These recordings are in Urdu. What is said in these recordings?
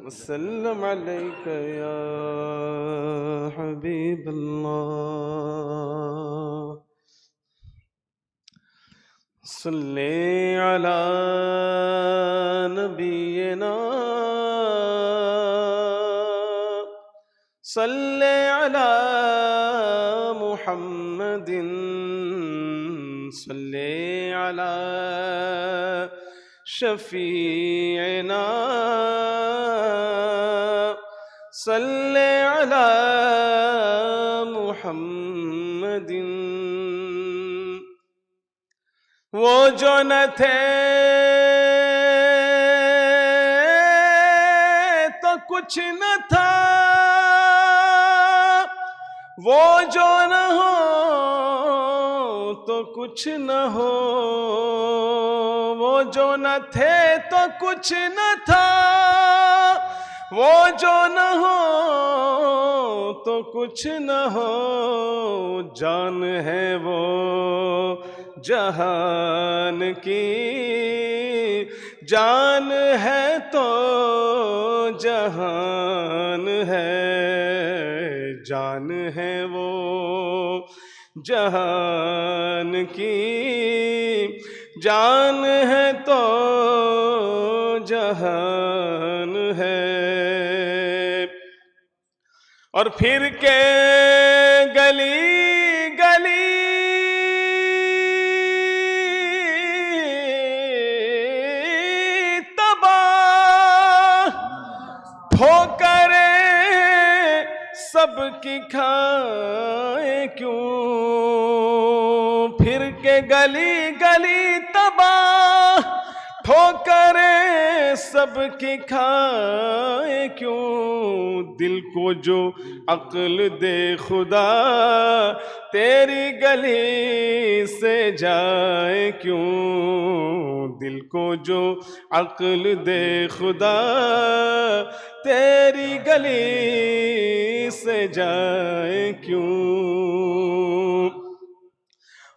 وسلم عليك يا حبيب الله. صل على نبينا، صل على محمد، صل على شفيعنا، صل على محمد. وہ جو نہ تھے تو کچھ نہ تھا، وہ جو نہ ہو تو کچھ نہ ہو، وہ جو نہ تھے تو کچھ نہ تھا، وہ جو نہ ہو تو کچھ نہ ہو. جان ہے وہ جہان کی، جان ہے تو جہان ہے، جان ہے وہ جہان کی، جان ہے تو جہان ہے. اور پھر کے گلی گلی تباہ ٹھوکریں سب کی کھائے کیوں، پھر کے گلی گلی تباہ ٹھوکریں سب کی کھائے کیوں. دل کو جو عقل دے خدا تیری گلی سے جائے کیوں، دل کو جو عقل دے خدا تیری گلی سے جائے کیوں.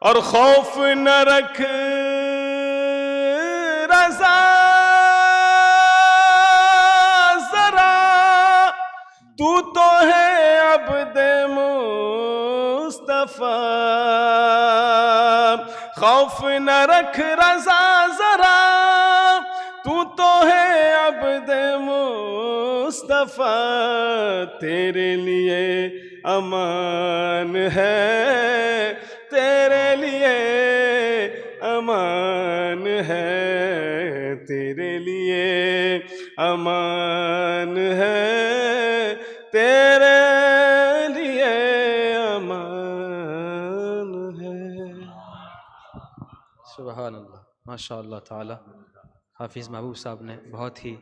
اور خوف نہ رکھ رضا ذرا، تو تو ہے عبد مصطفیٰ. خوف نہ رکھ رضا ذرا، تو تو ہے عبد مصطفیٰ. تیرے لیے امان ہے، تیرے لیے امان ہے، تیرے لیے امان ہے، تیرے لیے امان ہے. سبحان اللہ، ماشاء اللہ تعالی. حافظ محبوب صاحب نے بہت ہی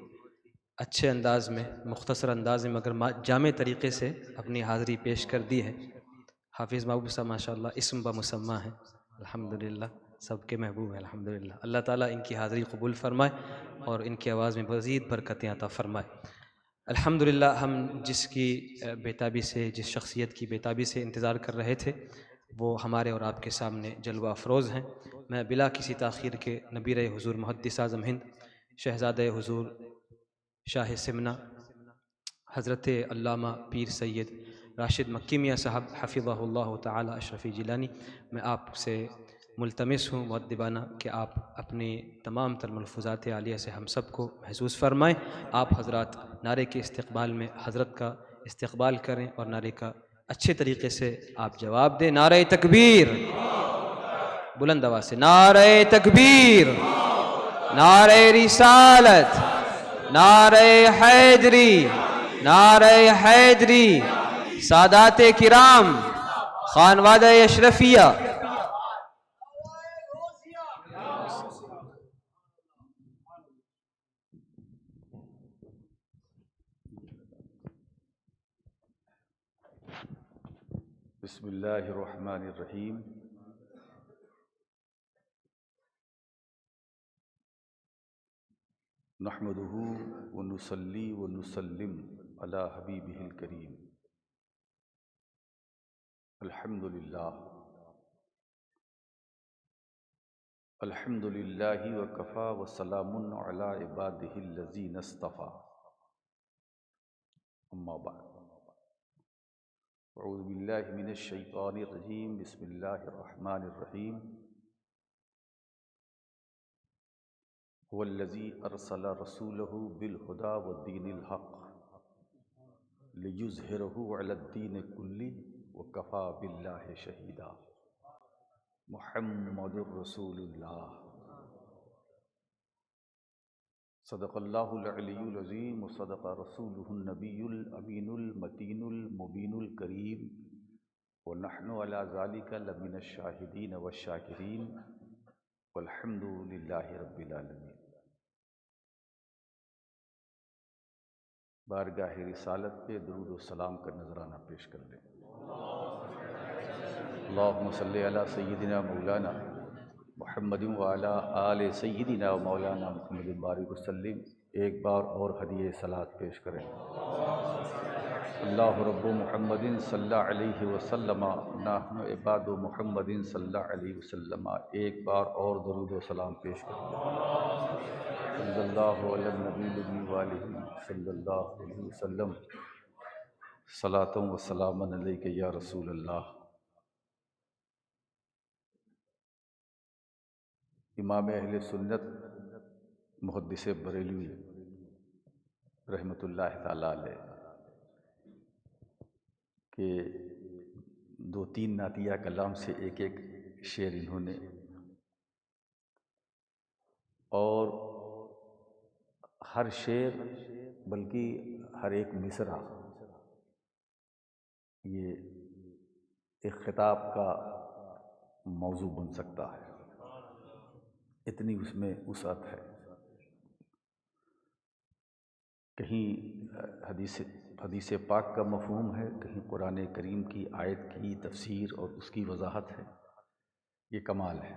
اچھے انداز میں، مختصر انداز میں مگر جامع طریقے سے اپنی حاضری پیش کر دی ہے. حافظ محبوب صاحب ماشاء اللہ اسم بمسمہ ہیں، الحمدللہ سب کے محبوب ہیں الحمدللہ. اللہ تعالیٰ ان کی حاضری قبول فرمائے اور ان کی آواز میں مزید برکتیں عطا فرمائے. الحمدللہ ہم جس کی بیتابی سے، جس شخصیت کی بیتابی سے انتظار کر رہے تھے وہ ہمارے اور آپ کے سامنے جلوہ افروز ہیں. میں بلا کسی تاخیر کے نبیر حضور محدث اعظم ہند شہزادہ حضور شاہ سمنا حضرت علامہ پیر سید راشد مکی میاں صاحب حفظہ اللہ تعالی اشرفی جیلانی، میں آپ سے ملتمس ہوں مؤدبانہ کہ آپ اپنی تمام تر ملفوظات عالیہ سے ہم سب کو محظوظ فرمائیں. آپ حضرات نعرے کے استقبال میں حضرت کا استقبال کریں اور نعرے کا اچھے طریقے سے آپ جواب دیں. نعرہ تکبیر، بلند آواز سے نعرہ تکبیر، نعرہ رسالت، نعرہ حیدری، نعرہ حیدری. سادات کرام، خانوادہ اشرفیہ، بسم اللہ الرحمن الرحیم. نحمده ونصلی ونسلم علی حبیبہ الکریم. الحمدللہ، الحمدللہ وکفی وسلام علی عبادہ الذین اصطفی. اما بعد اعوذ باللہ من الشیطان الرجیم بسم اللہ الرحمن الرحیم هو الذی ارسل رسولہ بالہدی والدین الحق لیظہرہ علی الدین کلہ وکفی باللہ شہیدا محمد رسول اللہ صدق اللہ العلی العظیم وصدق رسولہ النبی الامین المتین المبین الکریم ونحن علی ذلک لمن الشاہدین والشاکرین والحمد للہ رب العالمین۔ بارگاہ رسالت پہ درود و سلام کا نذرانہ پیش کر لیں۔ اللہم صلی علی سیدنا مولانا محمد وعلی آل سیدنا و مولانا محمد بارک وسلم۔ ایک بار اور ہدیہ صلاۃ پیش کریں۔ اللہ رب محمد صلی اللہ علیہ وسلم نحن عباد محمد صلی اللہ علیہ وسلم۔ ایک بار اور درود و سلام پیش کریں۔ صلی اللہ علی النبی الامی وآلہ صلی اللہ علیہ وسلم۔ صلاۃ و سلام علیک یا رسول اللہ۔ امام اہل سنت محدث بریلوی رحمۃ اللہ تعالی علیہ کہ 2-3 نعتیہ کلام سے ایک شعر انہوں نے، اور ہر شعر بلکہ ہر ایک مصرع یہ ایک خطاب کا موضوع بن سکتا ہے، اتنی اس میں وسعت ہے۔ کہیں حدیث پاک کا مفہوم ہے، کہیں قرآن کریم کی آیت کی تفسیر اور اس کی وضاحت ہے، یہ کمال ہے۔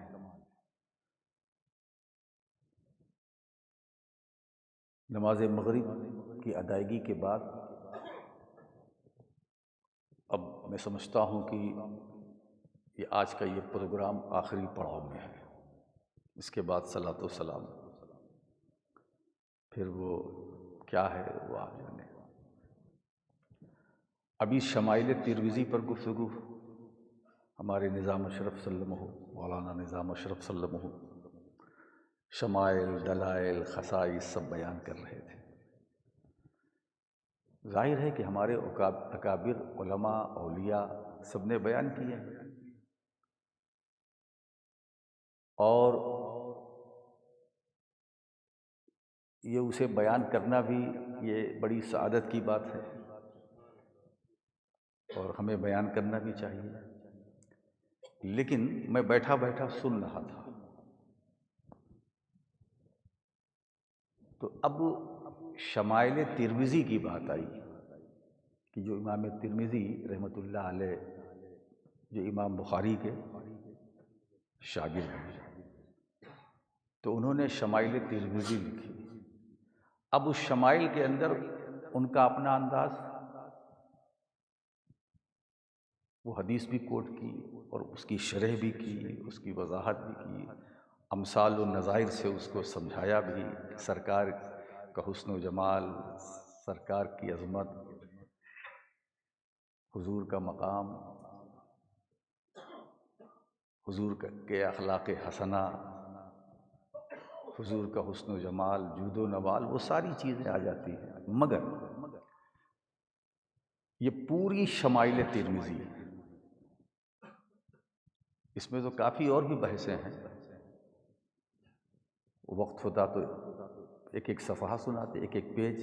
نماز مغرب کی ادائیگی کے بعد اب میں سمجھتا ہوں کہ یہ آج کا یہ پروگرام آخری پڑاؤ میں ہے، اس کے بعد صلاۃ و سلام، پھر وہ کیا ہے وہ آپ جانے۔ ابھی شمائل ترمذی پر گفتگو ہمارے نظام اشرف صلی اللہ علیہ وسلم، مولانا نظام اشرف صلی اللہ علیہ وسلم شمائل، دلائل، خصائص سب بیان کر رہے تھے۔ ظاہر ہے کہ ہمارے اکابر علماء اولیاء سب نے بیان کیے ہیں، اور یہ اسے بیان کرنا بھی یہ بڑی سعادت کی بات ہے، اور ہمیں بیان کرنا بھی چاہیے۔ لیکن میں بیٹھا بیٹھا سن رہا تھا، تو اب شمائل ترمذی کی بات آئی کہ جو امام ترمذی رحمۃ اللہ علیہ جو امام بخاری کے شاگرد ہیں، تو انہوں نے شمائل ترمذی لکھی۔ اب اس شمائل کے اندر ان کا اپنا انداز، وہ حدیث بھی کوٹ کی اور اس کی شرح بھی کی، اس کی وضاحت بھی کی، امثال و نظائر سے اس کو سمجھایا بھی، سرکار کا حسن و جمال، سرکار کی عظمت، حضور کا مقام، حضور کے اخلاق حسنہ، حضور کا حسن و جمال، جود و نوال، وہ ساری چیزیں آ جاتی ہیں۔ مگر یہ پوری شمائل ترمذی، اس میں تو کافی اور بھی بحثیں ہیں، وقت ہوتا تو ایک ایک صفحہ سناتے، ایک ایک پیج،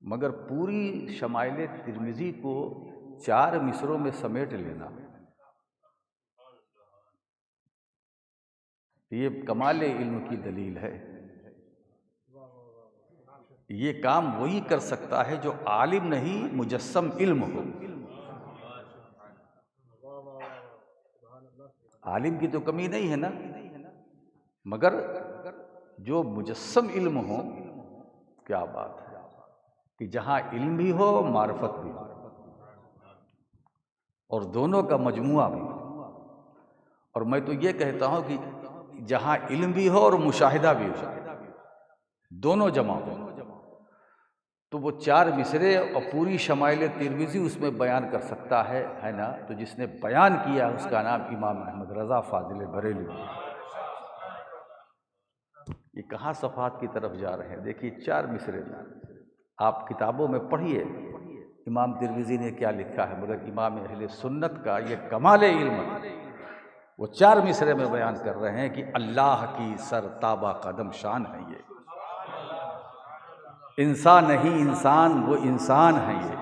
مگر پوری شمائل ترمذی کو 4 مصروں میں سمیٹ لینا، یہ کمال علم کی دلیل ہے۔ یہ کام وہی کر سکتا ہے جو عالم نہیں مجسم علم ہو۔ عالم کی تو کمی نہیں ہے نا، مگر جو مجسم علم ہو، کیا بات ہے کہ جہاں علم بھی ہو معرفت بھی ہو، اور دونوں کا مجموعہ بھی۔ اور میں تو یہ کہتا ہوں کہ جہاں علم بھی ہو اور مشاہدہ بھی ہو، دونوں جمع ہو۔ تو وہ 4 مصرے اور پوری شمائل ترمذی اس میں بیان کر سکتا ہے نا؟ تو جس نے بیان کیا اس کا نام امام احمد رضا فاضل بریلوی۔ یہ کہاں صفحات کی طرف جا رہے ہیں؟ دیکھیے 4 مصرے میں آپ کتابوں میں پڑھیے امام ترمذی نے کیا لکھا ہے، مگر امام اہل سنت کا یہ کمال علم ہے، وہ 4 مصرے میں بیان کر رہے ہیں کہ اللہ کی سر تابہ قدم شان ہے یہ، انسان نہیں انسان وہ انسان ہے یہ،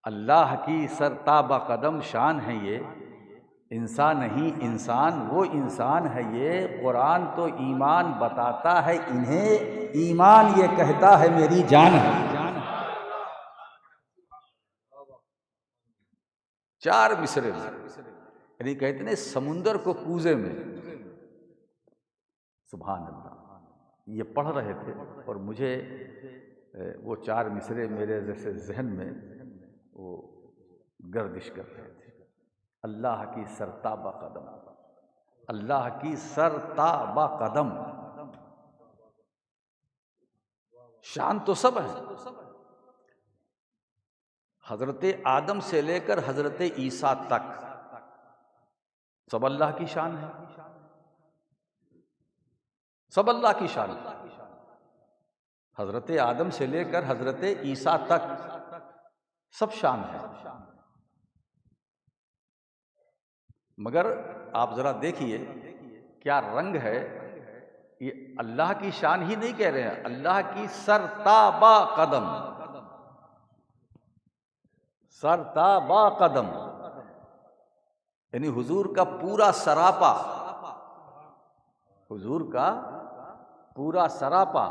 اللہ کی سر تابہ قدم شان ہے یہ، انسان نہیں انسان وہ انسان ہے یہ، قرآن تو ایمان بتاتا ہے انہیں، ایمان یہ کہتا ہے میری جان ہے۔ 4 مصرے میں، یعنی کہتے ہیں سمندر کو کوزے میں۔ سبحان اللہ، یہ پڑھ رہے تھے اور مجھے وہ 4 مصرے میرے جیسے ذہن میں وہ گردش کر رہے تھے۔ اللہ کی سرتابہ قدم، اللہ کی سرتابہ قدم، شان تو سب ہے، حضرت آدم سے لے کر حضرت عیسیٰ تک سب اللہ کی شان ہے، سب اللہ کی شان ہے، حضرت آدم سے لے کر حضرت عیسیٰ تک سب شان ہے۔ مگر آپ ذرا دیکھیے کیا رنگ ہے، یہ اللہ کی شان ہی نہیں کہہ رہے ہیں، اللہ کی سرتابہ قدم، سرتابہ قدم، یعنی حضور کا پورا سراپا، حضور کا پورا سراپا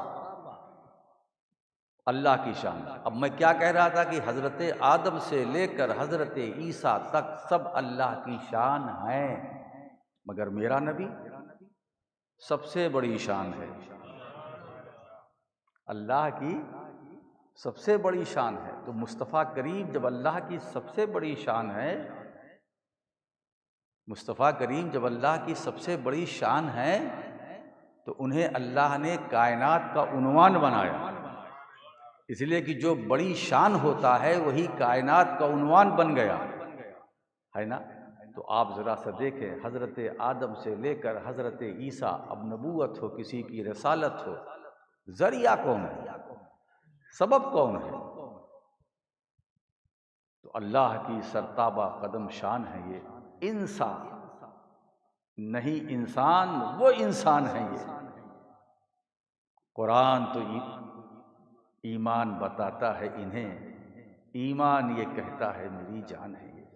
اللہ کی شان۔ اب میں کیا کہہ رہا تھا کہ حضرت آدم سے لے کر حضرت عیسیٰ تک سب اللہ کی شان ہے، مگر میرا نبی سب سے بڑی شان ہے، اللہ کی سب سے بڑی شان ہے۔ تو مصطفیٰ کریم جب اللہ کی سب سے بڑی شان ہے، مصطفیٰ کریم جب اللہ کی سب سے بڑی شان ہے تو انہیں اللہ نے کائنات کا عنوان بنایا، اس لیے کہ جو بڑی شان ہوتا ہے وہی کائنات کا عنوان بن گیا ہے نا۔ تو آپ ذرا سا دیکھیں، حضرت آدم سے لے کر حضرت عیسیٰ، اب نبوت ہو، کسی کی رسالت ہو، ذریعہ کون ہے، سبب کون ہے؟ تو اللہ کی سرتابہ قدم شان ہے یہ، انسان نہیں انسان وہ انسان ہے یہ، قرآن تو ایمان بتاتا ہے انہیں، ایمان یہ کہتا ہے میری جان ہے یہ۔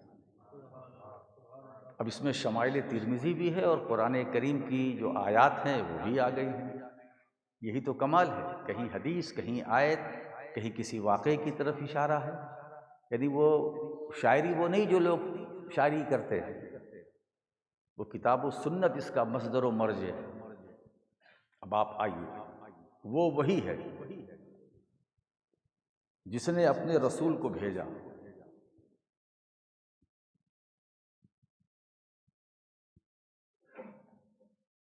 اب اس میں شمائل ترمذی بھی ہے اور قرآن کریم کی جو آیات ہیں وہ بھی آ گئی ہیں، یہی تو کمال ہے، کہیں حدیث کہیں آیت کہیں کسی واقعے کی طرف اشارہ ہے، یعنی وہ شاعری وہ نہیں جو لوگ شاعری کرتے ہیں، وہ کتاب و سنت اس کا مصدر و مرجع ہے۔ اب آپ آئیے، وہ وہی ہے جس نے اپنے رسول کو بھیجا،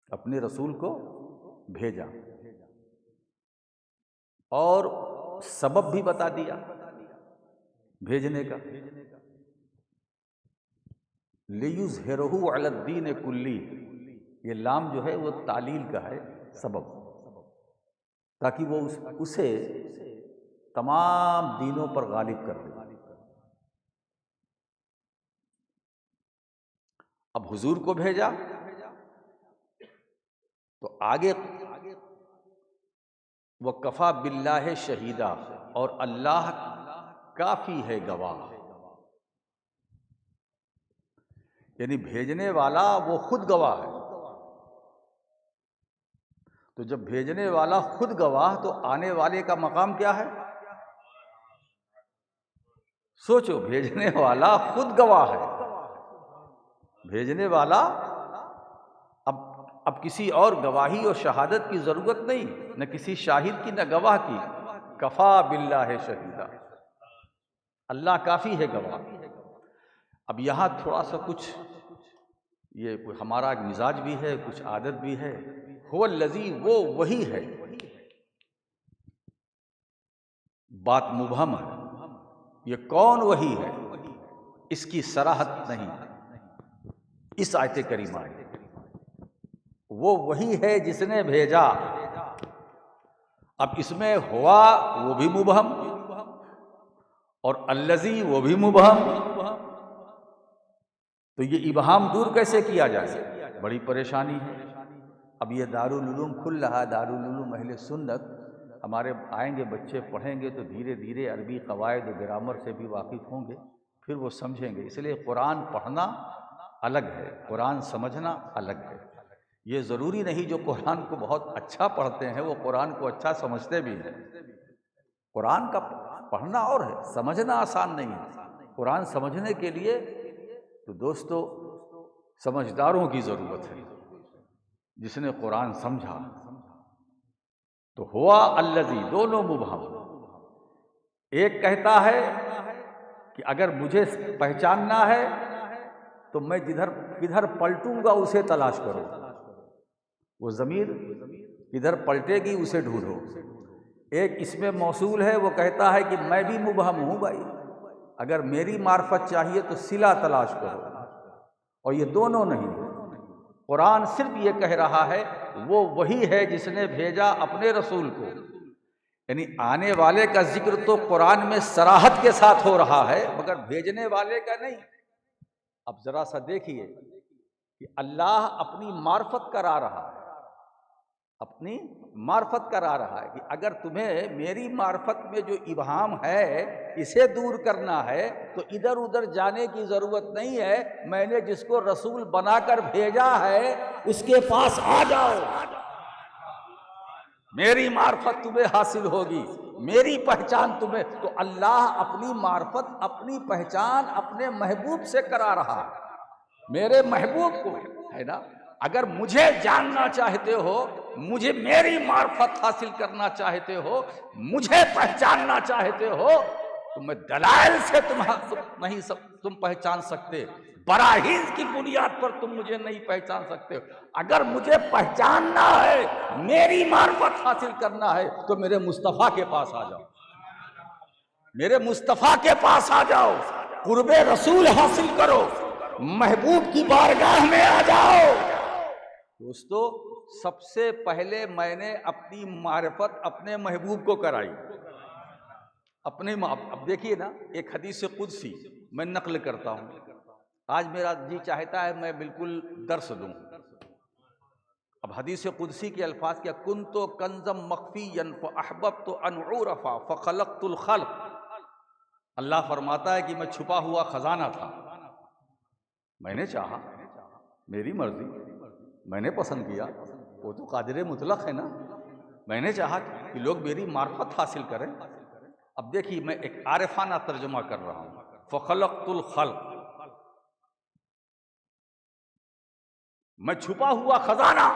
اپنے رسول کو بھیجا اور سبب بھی بتا دیا بھیجنے کا، لِیُظْہِرَہُ عَلَى الدِّینِ کُلِّہ، یہ لام جو ہے وہ تعلیل کا ہے، سبب، تاکہ وہ اسے تمام دینوں پر غالب کر دے۔ اب حضور کو بھیجا تو آگے وَکَفَى بِاللَّهِ شَہِیدًا، اور اللہ کافی ہے گواہ، یعنی بھیجنے والا وہ خود گواہ ہے۔ تو جب بھیجنے والا خود گواہ تو آنے والے کا مقام کیا ہے؟ سوچو، بھیجنے والا خود گواہ ہے، بھیجنے والا اب کسی اور گواہی اور شہادت کی ضرورت نہیں، نہ کسی شاہد کی نہ گواہ کی، کفا باللہ شہیدا، اللہ کافی ہے گواہ۔ اب یہاں تھوڑا سا کچھ یہ ہمارا مزاج بھی ہے، کچھ عادت بھی ہے، هو الذی، وہ وہی ہے بات مبہم ہے، یہ کون وحی ہے اس کی صراحت نہیں اس آیت کریمہ ہے۔ وہ وہی ہے جس نے بھیجا، اب اس میں ہوا وہ بھی مبہم اور الذی وہ بھی مبہم، تو یہ ابہام دور کیسے کیا جائے؟ بڑی پریشانی ہے۔ اب یہ دارالعلوم کھل رہا، دارالعلوم اہل سنت، ہمارے آئیں گے بچے پڑھیں گے تو دھیرے دھیرے عربی قواعد و گرامر سے بھی واقف ہوں گے، پھر وہ سمجھیں گے۔ اس لیے قرآن پڑھنا الگ ہے، قرآن سمجھنا الگ ہے۔ یہ ضروری نہیں جو قرآن کو بہت اچھا پڑھتے ہیں وہ قرآن کو اچھا سمجھتے بھی ہیں۔ قرآن کا پڑھنا اور ہے، سمجھنا آسان نہیں ہے۔ قرآن سمجھنے کے لیے تو دوستو سمجھداروں کی ضرورت ہے۔ جس نے قرآن سمجھا تو ہوا الذی، دونوں مبہم۔ ایک کہتا ہے کہ اگر مجھے پہچاننا ہے تو میں کدھر پلٹوں گا اسے تلاش کرو، وہ ضمیر کدھر پلٹے گی اسے ڈھونڈو۔ ایک اس میں موصول ہے، وہ کہتا ہے کہ میں بھی مبہم ہوں بھائی، اگر میری معرفت چاہیے تو صلہ تلاش کرو، اور یہ دونوں نہیں۔ قرآن صرف یہ کہہ رہا ہے وہ وہی ہے جس نے بھیجا اپنے رسول کو، یعنی آنے والے کا ذکر تو قرآن میں صراحت کے ساتھ ہو رہا ہے مگر بھیجنے والے کا نہیں۔ اب ذرا سا دیکھیے کہ اللہ اپنی معرفت کرا رہا ہے، اپنی معرفت کرا رہا ہے کہ اگر تمہیں میری معرفت میں جو ابہام ہے اسے دور کرنا ہے تو ادھر ادھر جانے کی ضرورت نہیں ہے، میں نے جس کو رسول بنا کر بھیجا ہے اس کے پاس آ جاؤ، میری معرفت تمہیں حاصل ہوگی، میری پہچان تمہیں۔ تو اللہ اپنی معرفت، اپنی پہچان اپنے محبوب سے کرا رہا ہے، میرے محبوب کو ہے نا۔ اگر مجھے جاننا چاہتے ہو، مجھے میری معرفت حاصل کرنا چاہتے ہو، مجھے پہچاننا چاہتے ہو تو میں دلائل سے تم پہچان سکتے، براہین کی بنیاد پر تم مجھے نہیں پہچان سکتے۔ اگر مجھے پہچاننا ہے، میری معرفت حاصل کرنا ہے تو میرے مصطفیٰ کے پاس آ جاؤ، میرے مصطفیٰ کے پاس آ جاؤ، قرب رسول حاصل کرو، محبوب کی بارگاہ میں آ جاؤ۔ دوستو سب سے پہلے میں نے اپنی معرفت اپنے محبوب کو کرائی، اب دیکھیے نا، ایک حدیث قدسی میں نقل کرتا ہوں، آج میرا جی چاہتا ہے میں بالکل درس دوں۔ اب حدیث قدسی کے الفاظ کیا، کنت کنزم مخفیا فاحببت ان اعرف فخلقت الخلق۔ اللہ فرماتا ہے کہ میں چھپا ہوا خزانہ تھا، میں نے چاہا، میری مرضی، میں نے پسند کیا، وہ تو قادر مطلق ہے نا، میں نے چاہا کہ لوگ میری معرفت حاصل کریں۔ اب دیکھیے میں ایک عارفانہ ترجمہ کر رہا ہوں، فخلقت الخلق، میں چھپا ہوا خزانہ،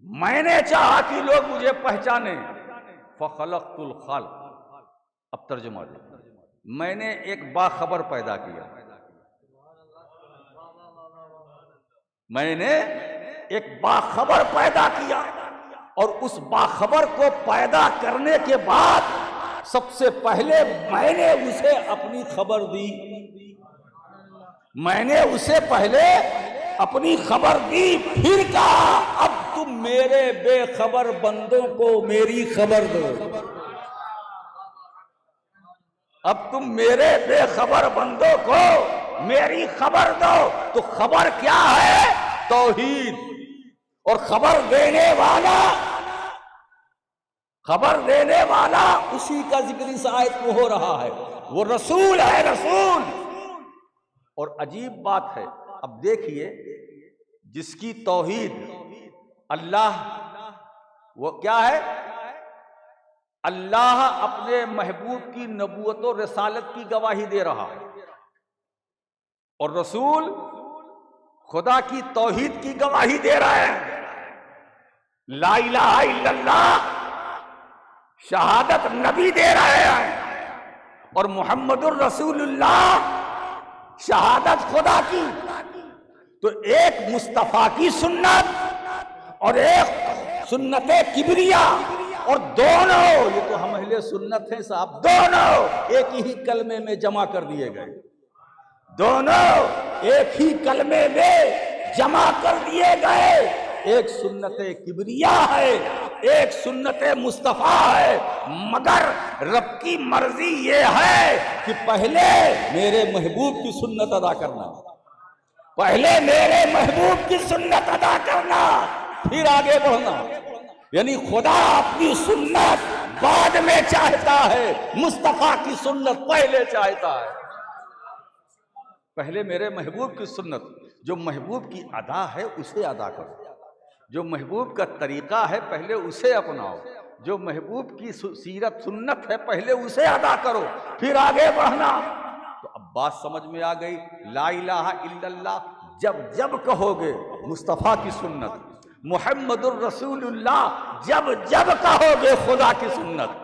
میں نے چاہا کہ لوگ مجھے پہچانیں، فخلقت الخلق۔ اب ترجمہ دیں، میں نے ایک باخبر پیدا کیا، میں نے ایک باخبر پیدا کیا، اور اس باخبر کو پیدا کرنے کے بعد سب سے پہلے میں نے اسے اپنی خبر دی، میں نے اسے پہلے اپنی خبر دی، پھر کہا اب تم میرے بے خبر بندوں کو میری خبر دو، اب تم میرے بے خبر بندوں کو میری خبر دو۔ تو خبر کیا ہے؟ توحید، اور خبر دینے والا اسی کا ذکر اس آیت میں ہو رہا ہے، وہ رسول ہے، رسول۔ اور عجیب بات ہے، اب دیکھیے جس کی توحید اللہ، وہ کیا ہے؟ اللہ اپنے محبوب کی نبوت و رسالت کی گواہی دے رہا ہے، اور رسول خدا کی توحید کی گواہی دے رہے ہیں، لا الہ الا اللہ شہادت نبی دے رہے ہیں، اور محمد الرسول اللہ شہادت خدا کی۔ تو ایک مصطفیٰ کی سنت اور ایک سنت کبریا، اور دونوں، یہ تو ہم اہل سنت ہیں صاحب، دونوں ایک ہی کلمے میں جمع کر دیے گئے، دونوں ایک ہی کلمے میں جمع کر دیے گئے۔ ایک سنت کبریا ہے، ایک سنت مصطفیٰ ہے، مگر رب کی مرضی یہ ہے کہ پہلے میرے محبوب کی سنت ادا کرنا، پہلے میرے محبوب کی سنت ادا کرنا، پھر آگے بڑھنا۔ یعنی خدا اپنی سنت بعد میں چاہتا ہے، مصطفیٰ کی سنت پہلے چاہتا ہے۔ پہلے میرے محبوب کی سنت، جو محبوب کی ادا ہے اسے ادا کرو، جو محبوب کا طریقہ ہے پہلے اسے اپناؤ، جو محبوب کی سیرت سنت ہے پہلے اسے ادا کرو، پھر آگے بڑھنا۔ تو اب بات سمجھ میں آ گئی، لا الہ الا اللہ جب جب کہو گے مصطفیٰ کی سنت، محمد الرسول اللہ جب جب کہو گے خدا کی سنت،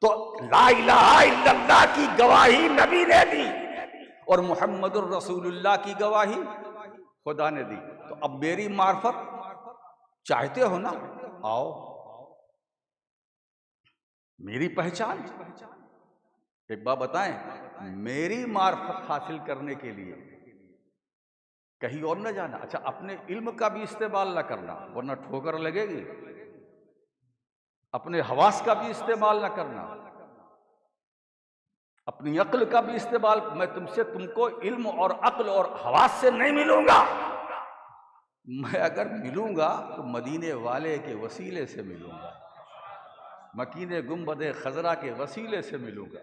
تو لا الہ الا اللہ کی گواہی نبی نے دی اور محمد الرسول اللہ کی گواہی خدا نے دی۔ تو اب میری معرفت چاہتے ہو نا، آؤ میری پہچان۔ ایک بات بتائیں، میری معرفت حاصل کرنے کے لیے کہیں اور نہ جانا، اچھا اپنے علم کا بھی استعمال نہ کرنا ورنہ ٹھوکر لگے گی، اپنے حواس کا بھی استعمال نہ کرنا، اپنی عقل کا بھی استعمال۔ میں تم کو علم اور عقل اور حواس سے نہیں ملوں گا، میں اگر ملوں گا تو مدینے والے کے وسیلے سے ملوں گا، مکین گنبد خضرا کے وسیلے سے ملوں گا۔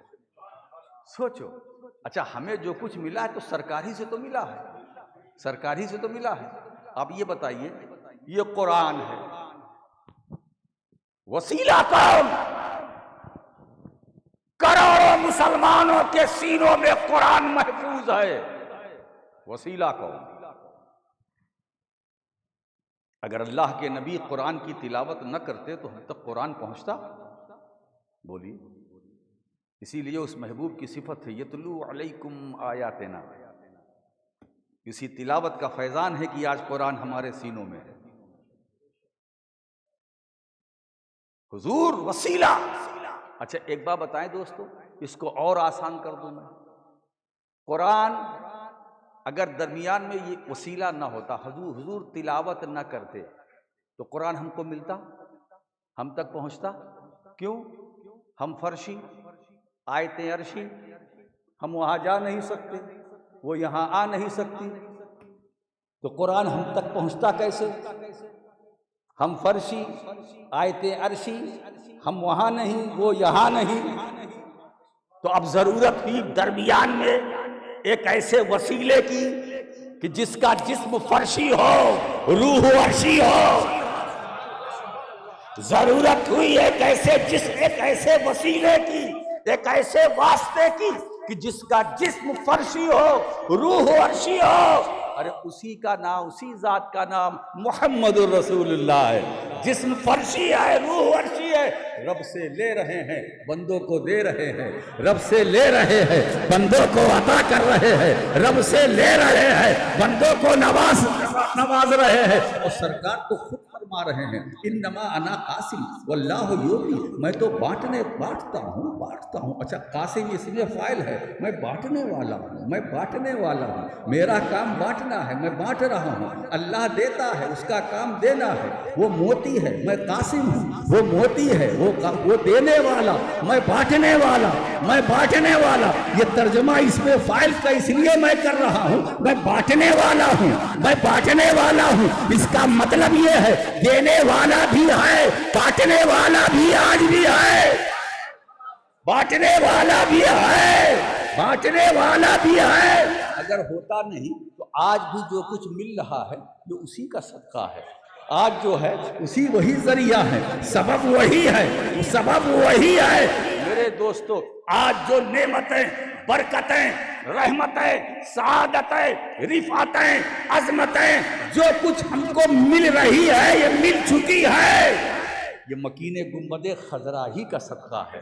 سوچو، اچھا ہمیں جو کچھ ملا ہے تو سرکاری سے تو ملا ہے، سرکاری سے تو ملا ہے۔ آپ یہ بتائیے، یہ قرآن ہے، وسیلہ کون؟ کروڑوں مسلمانوں کے سینوں میں قرآن محفوظ ہے، وسیلہ کون؟ اگر اللہ کے نبی قرآن کی تلاوت نہ کرتے تو ہم تک قرآن پہنچتا؟ بولیے۔ اسی لیے اس محبوب کی صفت ہے یتلو علیکم آیاتنا، اسی تلاوت کا فیضان ہے کہ آج قرآن ہمارے سینوں میں ہے۔ حضور وسیلہ۔ اچھا ایک بات بتائیں دوستو، اس کو اور آسان کر دوں میں، قرآن اگر درمیان میں یہ وسیلہ نہ ہوتا، حضور تلاوت نہ کرتے تو قرآن ہم کو ملتا، ہم تک پہنچتا؟ کیوں؟ ہم فرشی، آیتیں عرشی، ہم وہاں جا نہیں سکتے، وہ یہاں آ نہیں سکتی، تو قرآن ہم تک پہنچتا کیسے؟ ہم فرشی، آیتیں عرشی، ہم وہاں نہیں، وہ یہاں نہیں، تو اب ضرورت ہوئی درمیان میں ایک ایسے وسیلے کی کہ جس کا جسم فرشی ہو، روح عرشی ہو۔ ضرورت ہوئی ایک ایسے وسیلے کی، ایک ایسے واسطے کی کہ جس کا جسم فرشی ہو، روح عرشی ہو۔ ارے اسی کا نام، اسی ذات کا نام محمد الرسول اللہ ہے۔ جسم فرشی ہے، روح عرشی ہے، رب سے لے رہے ہیں بندوں کو دے رہے ہیں، رب سے لے رہے ہیں بندوں کو عطا کر رہے ہیں، رب سے لے رہے ہیں بندوں کو نواز رہے ہیں، اور سرکار کو خود فرما رہے ہیں انما انا قاسم واللہ یوتی، میں تو بانٹتا ہوں۔ اچھا قاسم اس لیے فاعل ہے، میں بانٹنے والا ہوں، میرا کام بانٹنا ہے، میں بانٹ رہا ہوں۔ اللہ دیتا ہے، اس کا کام دینا ہے، وہ موتی ہے، میں قاسم ہوں، وہ موتی ہے، وہ دینے والا، میں بانٹنے والا۔ یہ ترجمہ اس میں فاعل کا اس لیے میں کر رہا ہوں، میں بانٹنے والا ہوں، اس کا مطلب یہ ہے دینے والا بھی ہے، بانٹنے والا بھی آج بھی ہے، اگر ہوتا نہیں تو آج بھی جو کچھ مل رہا ہے جو اسی کا صدقہ ہے، آج جو ہے وہی ذریعہ ہے، سبب وہی ہے۔ میرے دوستو، آج جو نعمتیں، برکتیں، رحمتیں، سعادتیں، رفعتیں، عظمتیں، جو کچھ ہم کو مل رہی ہے، یہ مل چکی ہے، یہ مکین گنبد خضرا ہی کا صدقہ ہے۔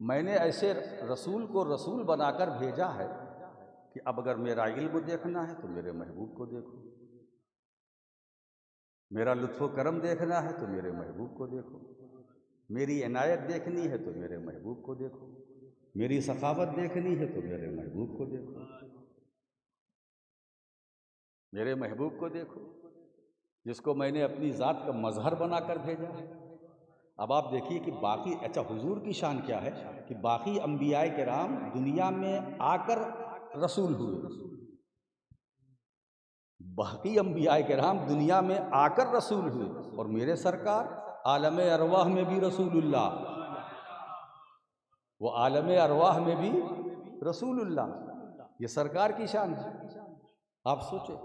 میں نے ایسے رسول کو رسول بنا کر بھیجا ہے کہ اب اگر میرا علم دیکھنا ہے تو میرے محبوب کو دیکھو، میرا لطف و کرم دیکھنا ہے تو میرے محبوب کو دیکھو، میری عنایت دیکھنی ہے تو میرے محبوب کو دیکھو، میری سخاوت دیکھنی ہے تو میرے محبوب کو دیکھو، میرے محبوب کو دیکھو، جس کو میں نے اپنی ذات کا مظہر بنا کر بھیجا ہے۔ اب آپ دیکھیے کہ باقی، اچھا حضور کی شان کیا ہے کہ باقی انبیاء کرام دنیا میں آ کر رسول ہوئے، باقی انبیاء کرام دنیا میں آ کر رسول ہوئے، اور میرے سرکار عالم ارواح میں بھی رسول اللہ، وہ عالم ارواح میں بھی رسول اللہ، یہ سرکار کی شان ہے۔ آپ سوچیں،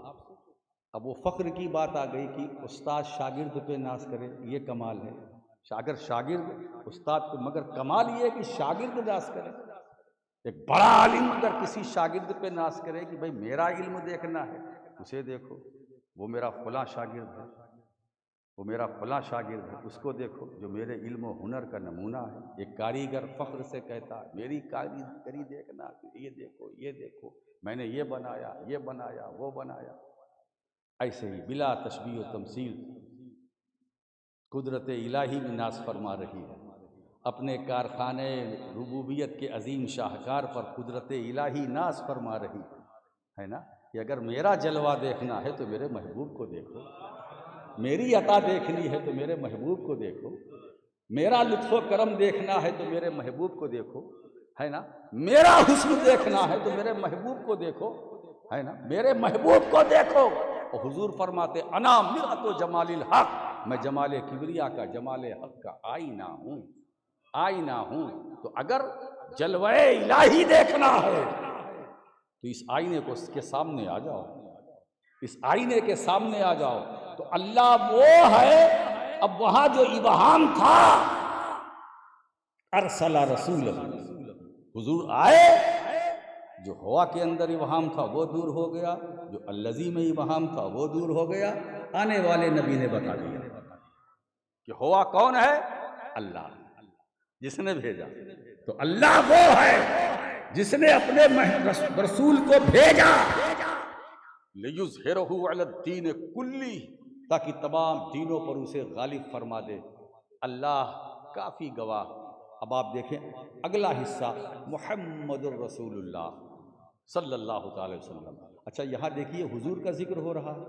اب وہ فخر کی بات آ گئی کہ استاد شاگرد پہ ناز کرے، یہ کمال ہے، اگر شاگرد استاد کو، مگر کمال یہ ہے کہ شاگرد ناز کرے، ایک بڑا عالم اگر کسی شاگرد پہ ناز کرے کہ بھئی میرا علم دیکھنا ہے، اسے دیکھو، وہ میرا فلاں شاگرد ہے، وہ میرا فلاں شاگرد ہے، اس کو دیکھو جو میرے علم و ہنر کا نمونہ ہے۔ ایک کاریگر فخر سے کہتا ہے میری کاریگری دیکھنا، یہ دیکھو، یہ دیکھو، میں نے یہ بنایا، یہ بنایا، وہ بنایا۔ ایسے ہی بلا تشبیہ و تمثیل قدرت الہی بھی ناز فرما رہی ہے، اپنے کارخانے ربوبیت کے عظیم شاہکار پر قدرت الہی ناز فرما رہی ہے نا، کہ اگر میرا جلوہ دیکھنا ہے تو میرے محبوب کو دیکھو، میری عطا دیکھنی ہے تو میرے محبوب کو دیکھو، میرا لطف و کرم دیکھنا ہے تو میرے محبوب کو دیکھو، ہے نا، میرا حسن دیکھنا ہے تو میرے محبوب کو دیکھو، ہے نا، میرے محبوب کو دیکھو۔ اور حضور فرماتے انا مرآت جمال الحق، میں جمال کبریا کا، جمال حق کا آئینہ ہوں، آئینہ ہوں۔ تو اگر جلوہ الہی دیکھنا ہے تو اس آئینے کو اس کے سامنے آ جاؤ، اس آئینے کے سامنے آ جاؤ، تو اللہ وہ ہے۔ اب وہاں جو ابہام تھا، ارسل رسول، حضور آئے، جو ہوا کے اندر ابہام تھا وہ دور ہو گیا، جو الذی میں ابہام تھا وہ دور ہو گیا، آنے والے نبی نے بتا دیا کہ ہوا کون ہے؟ اللہ، جس نے بھیجا۔ تو اللہ وہ ہے جس نے اپنے رسول کو بھیجا لِیُظْہِرَہُ عَلَى الدِّینِ کُلِّہ، تاکہ تمام دینوں پر اسے غالب فرما دے۔ اللہ کافی گواہ۔ اب آپ دیکھیں اگلا حصہ، محمد الرسول اللہ صلی اللہ تعالی وسلم۔ اچھا یہاں دیکھیے حضور کا ذکر ہو رہا ہے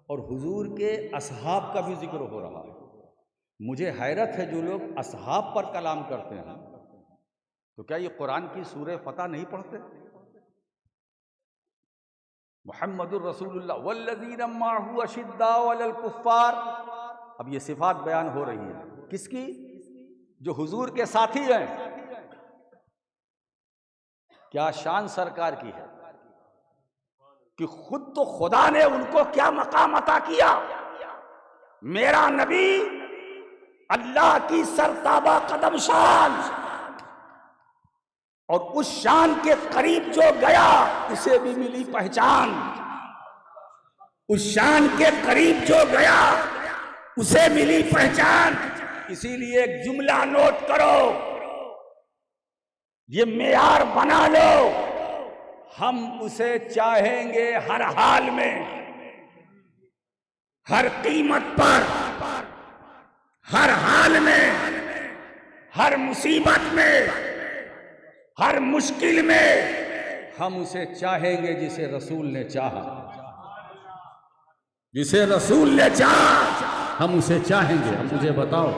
اور حضور کے اصحاب کا بھی ذکر ہو رہا ہے۔ مجھے حیرت ہے جو لوگ اصحاب پر کلام کرتے ہیں، تو کیا یہ قرآن کی سورہ فتح نہیں پڑھتے؟ محمد الرسول اللہ والذین معہ اشداء علی الکفار، اب یہ صفات بیان ہو رہی ہیں کس کی؟ جو حضور کے ساتھی ہیں۔ کیا شان سرکار کی ہے کہ خود تو خدا نے ان کو کیا مقام عطا کیا۔ میرا نبی اللہ کی سرتابہ قدم شان، اور اس شان کے قریب جو گیا اسے بھی ملی پہچان، اس شان کے قریب جو گیا اسے ملی پہچان۔ اسی لیے ایک جملہ نوٹ کرو، یہ معیار بنا لو، ہم اسے چاہیں گے ہر حال میں، ہر قیمت پر، ہر حال میں، ہر مصیبت میں، ہر مشکل میں ہم اسے چاہیں گے جسے رسول نے چاہا، جسے رسول نے چاہا ہم اسے چاہیں گے۔ اب مجھے بتاؤ،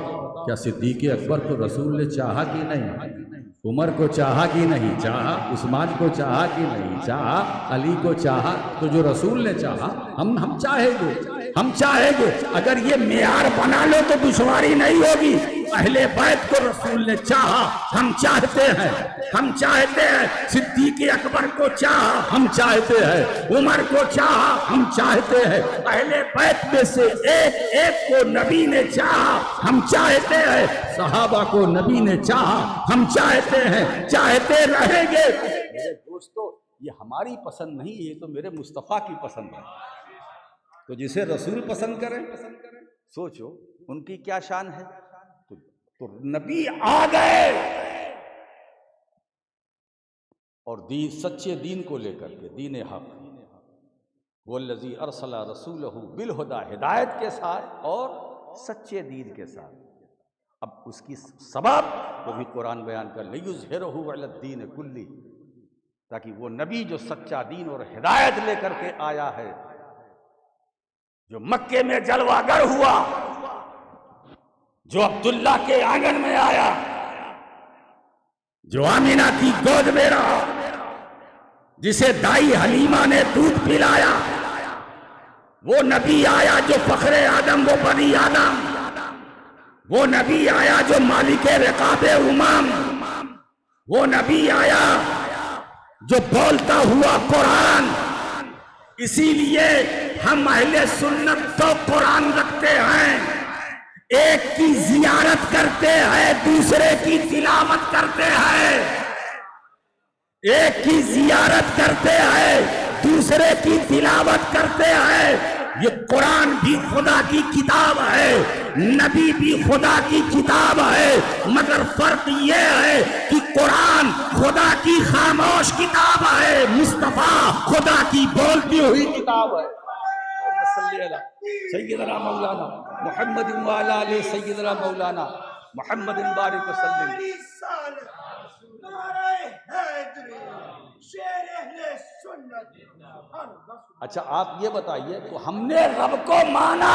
کیا صدیق اکبر کو رسول نے چاہا کہ نہیں؟ عمر کو چاہا کہ نہیں چاہا؟ عثمان کو چاہا کہ نہیں چاہا؟ علی کو چاہا؟ تو جو رسول نے چاہا ہم چاہیں گے، ہم چاہیں گے۔ اگر یہ معیار بنا لو تو دشواری نہیں ہوگی۔ اہل بیت کو رسول نے چاہا، ہم چاہتے ہیں، ہم چاہتے ہیں۔ صدیق اکبر کو چاہا، ہم چاہتے ہیں۔ عمر کو چاہا، ہم چاہتے ہیں۔ اہل بیت میں سے ایک ایک کو نبی نے چاہا، ہم چاہتے ہیں۔ صحابہ کو نبی نے چاہا، ہم چاہتے ہیں، چاہتے رہیں گے۔ میرے دوستو، یہ ہماری پسند نہیں، یہ تو میرے مصطفیٰ کی پسند ہے۔ تو جسے رسول پسند کریں، سوچو ان کی کیا شان ہے۔ تو نبی آ گئے اور دین، سچے دین کو لے کر کے، دین حق، والذی ارسل رسولہ بالہدی، ہدایت کے ساتھ اور سچے دین کے ساتھ۔ اب اس کی سبب وہ بھی قرآن بیان کر، لیظہرہ علی الدین کلہ، تاکہ وہ نبی جو سچا دین اور ہدایت لے کر کے آیا ہے، جو مکے میں جلوہ گر ہوا، جو عبداللہ کے آنگن میں آیا، جو آمینہ کی گود میں رہا، جسے دائی حلیمہ نے دودھ پلایا، وہ نبی آیا جو فخر آدم و بنی آدم، وہ نبی آیا جو مالک رقاب امم، وہ نبی آیا جو بولتا ہوا قرآن۔ اسی لیے ہم اہل سنت تو قرآن رکھتے ہیں، ایک کی زیارت کرتے ہیں، دوسرے کی تلاوت کرتے ہیں، ایک کی زیارت کرتے ہیں، دوسرے کی تلاوت کرتے ہیں۔ یہ قرآن بھی خدا کی کتاب ہے، نبی بھی خدا کی کتاب ہے، مگر فرق یہ ہے کہ قرآن خدا کی خاموش کتاب ہے، مصطفیٰ خدا کی بولتی ہوئی کتاب ہے۔ سیدنا مولانا محمد وعلی آلہ سیدنا مولانا محمد بارک وسلم۔ اچھا آپ یہ بتائیے، تو ہم نے رب کو مانا،